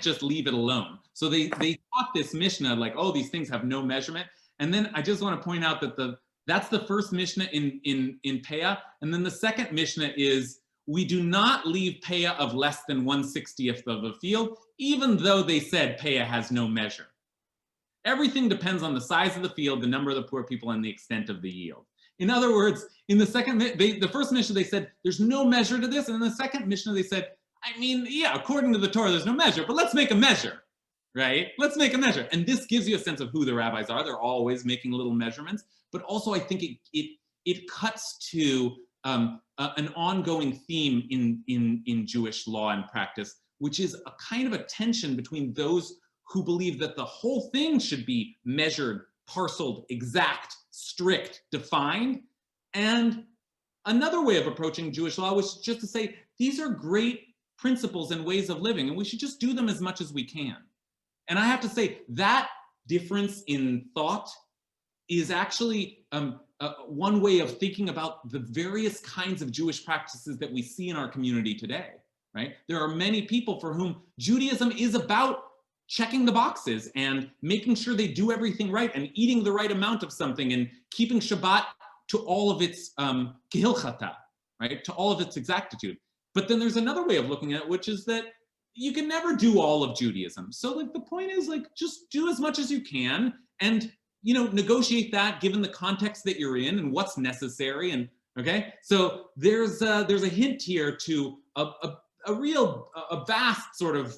just leave it alone. So they taught this Mishnah like, oh, these things have no measurement. And then I just want to point out that that's the first Mishnah in Peyah. And then the second Mishnah is, we do not leave Peyah of less than 1/60th of a field, even though they said Peyah has no measure. Everything depends on the size of the field, the number of the poor people, and the extent of the yield. In other words, in the first Mishnah, they said, there's no measure to this. And in the second Mishnah, they said, yeah, according to the Torah, there's no measure, but let's make a measure, right? Let's make a measure. And this gives you a sense of who the rabbis are. They're always making little measurements, but also I think it cuts to an ongoing theme in Jewish law and practice, which is a kind of a tension between those who believe that the whole thing should be measured, parceled, exact, strict, defined, and another way of approaching Jewish law was just to say, these are great principles and ways of living, and we should just do them as much as we can. And I have to say, that difference in thought is actually one way of thinking about the various kinds of Jewish practices that we see in our community today, right? There are many people for whom Judaism is about checking the boxes and making sure they do everything right and eating the right amount of something and keeping Shabbat to all of its kehilchata, right? To all of its exactitude. But then there's another way of looking at it, which is that you can never do all of Judaism. So the point is just do as much as you can and negotiate that given the context that you're in and what's necessary. And okay, so there's a hint here to a vast sort of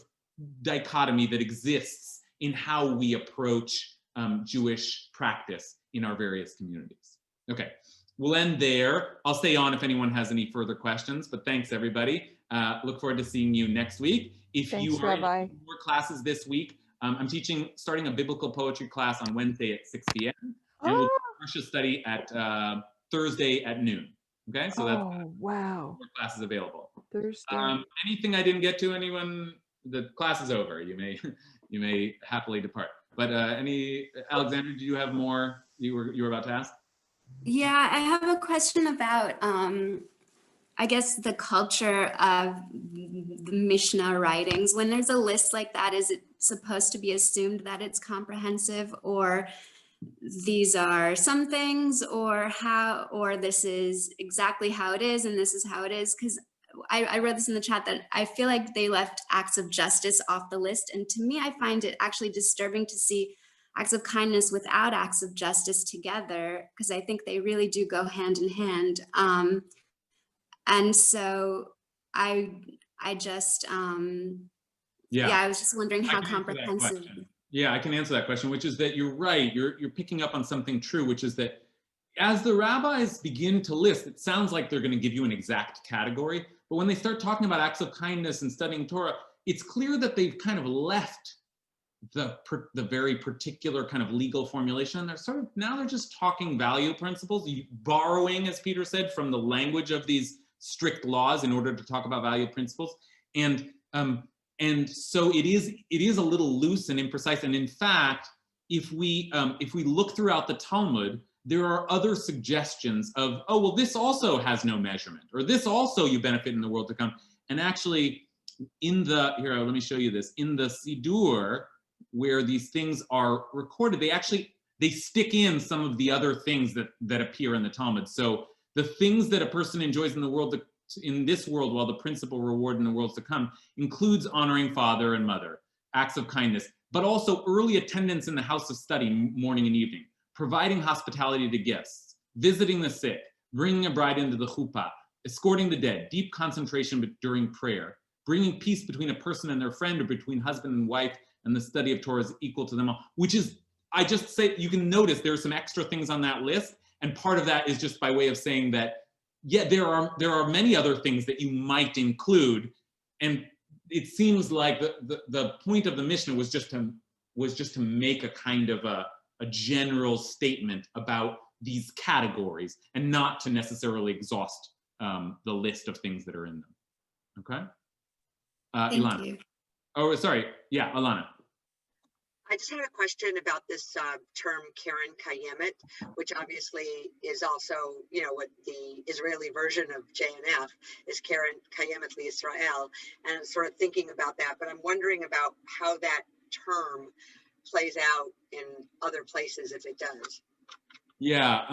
dichotomy that exists in how we approach Jewish practice in our various communities. Okay, we'll end there. I'll stay on if anyone has any further questions, but thanks everybody. Look forward to seeing you next week. If you are in more classes this week, I'm starting a biblical poetry class on Wednesday at 6 p.m. and we'll do a Parsha study at Thursday at noon. Okay, so that's wow. More classes available. Thursday. Anything I didn't get to, anyone? The class is over. You may happily depart. But Alexandra, do you have more you were about to ask? Yeah, I have a question about I guess the culture of the Mishnah writings. When there's a list like that, is it supposed to be assumed that it's comprehensive, or these are some things, or this is exactly how it is and this is how it is? Because I read this in the chat that I feel like they left acts of justice off the list. And to me, I find it actually disturbing to see acts of kindness without acts of justice together, because I think they really do go hand in hand. And so I just, I was just wondering how comprehensive. Yeah, I can answer that question, which is that you're right. You're picking up on something true, which is that as the rabbis begin to list, it sounds like they're going to give you an exact category. But when they start talking about acts of kindness and studying Torah, it's clear that they've kind of left the very particular kind of legal formulation. They're now they're just talking value principles, borrowing, as Peter said, from the language of these strict laws in order to talk about value principles. And so it is a little loose and imprecise. And in fact, if we look throughout the Talmud, there are other suggestions of, oh, well, this also has no measurement, or this also you benefit in the world to come. And actually, let me show you this. In the Sidur, where these things are recorded, they stick in some of the other things that appear in the Talmud. So the things that a person enjoys in this world, while the principal reward in the worlds to come includes honoring father and mother, acts of kindness, but also early attendance in the house of study morning and evening, providing hospitality to guests, visiting the sick, bringing a bride into the chuppah, escorting the dead, deep concentration during prayer, bringing peace between a person and their friend, or between husband and wife, and the study of Torah is equal to them all, which is, I just say, you can notice there are some extra things on that list, and part of that is just by way of saying that, yeah, there are many other things that you might include, and it seems like the point of the Mishnah was just to make a kind of a general statement about these categories, and not to necessarily exhaust the list of things that are in them. Okay. Thank Ilana. you. Oh, sorry. Yeah, Alana. I just had a question about this term Karen Kayemet, which obviously is also, you know, what the Israeli version of JNF is, Karen Kayemet Israel, and I'm sort of thinking about that, but I'm wondering about how that term plays out in other places, if it does. Yeah,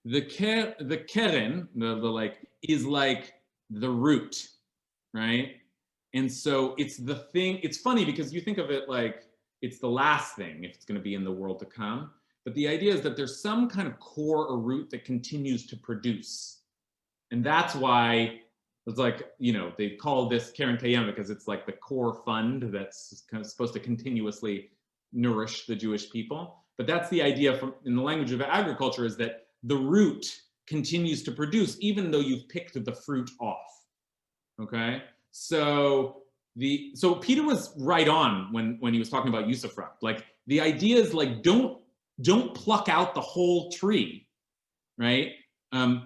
the keren, the like, is like the root, right? And so it's the thing, it's funny because you think of it like it's the last thing if it's going to be in the world to come. But the idea is that there's some kind of core or root that continues to produce. And that's why it's like, you know, they call this Keren Kayem because it's like the core fund that's kind of supposed to continuously nourish the Jewish people. But that's the idea from in the language of agriculture, is that the root continues to produce even though you've picked the fruit off. Okay? So Peter was right on when he was talking about usufruct. Like the idea is like don't pluck out the whole tree, right? The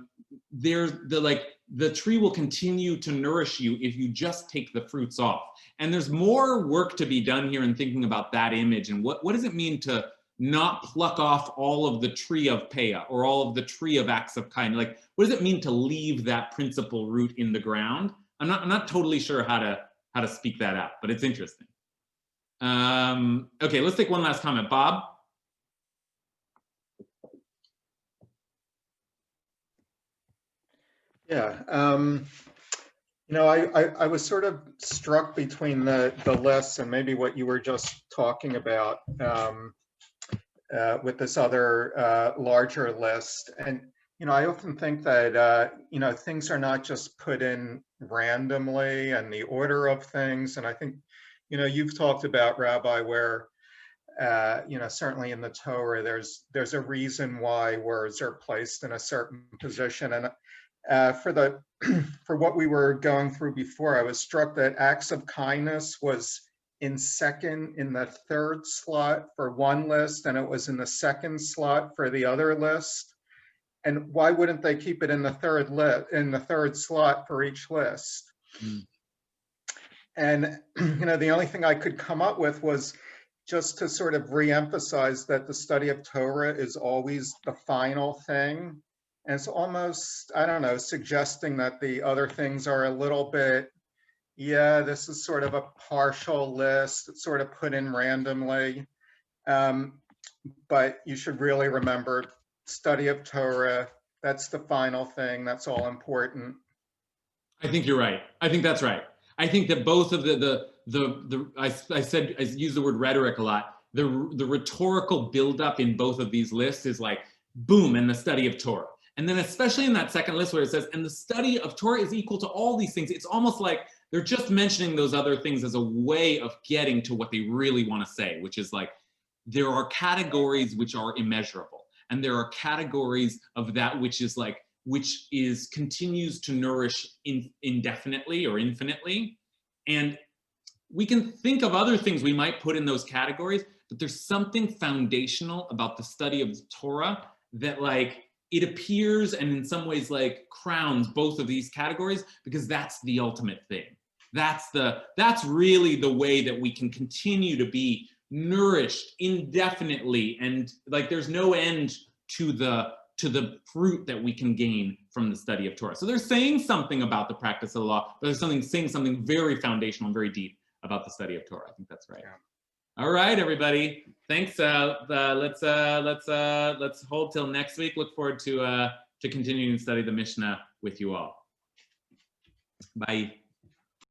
tree will continue to nourish you if you just take the fruits off. And there's more work to be done here in thinking about that image and what does it mean to not pluck off all of the tree of Peah or all of the tree of acts of kindness. Like, what does it mean to leave that principal root in the ground? I'm not totally sure how to speak that out, but it's interesting. Okay, let's take one last comment. Bob? Yeah, you know, I was sort of struck between the lists and maybe what you were just talking about with this other larger list. And, you know, I often think that, you know, things are not just put in randomly and the order of things. And I think, you know, you've talked about, Rabbi, where, you know, certainly in the Torah, there's a reason why words are placed in a certain position. And for what we were going through before, I was struck that acts of kindness was in the third slot for one list, and it was in the second slot for the other list. And why wouldn't they keep it in the third slot for each list? Mm. And you know, the only thing I could come up with was just to sort of re-emphasize that the study of Torah is always the final thing. And it's almost, I don't know, suggesting that the other things are a little bit, yeah, this is sort of a partial list. It's sort of put in randomly. But you should really remember, study of Torah, that's the final thing. That's all important. I think you're right. I think that's right. I think that both of I use the word rhetoric a lot. The rhetorical buildup in both of these lists is like, boom, and the study of Torah. And then especially in that second list where it says, and the study of Torah is equal to all these things, it's almost like they're just mentioning those other things as a way of getting to what they really want to say, which is like, there are categories which are immeasurable. And there are categories of that which continues to nourish indefinitely or infinitely. And we can think of other things we might put in those categories, but there's something foundational about the study of the Torah that like, it appears and in some ways like crowns both of these categories, because that's the ultimate thing. That's really the way that we can continue to be nourished indefinitely, and like there's no end to the fruit that we can gain from the study of Torah. So they're saying something about the practice of the law, but they're saying something very foundational and very deep about the study of Torah. I think that's right. All right, everybody. Thanks. Let's hold till next week. Look forward to continuing to study the Mishnah with you all. Bye.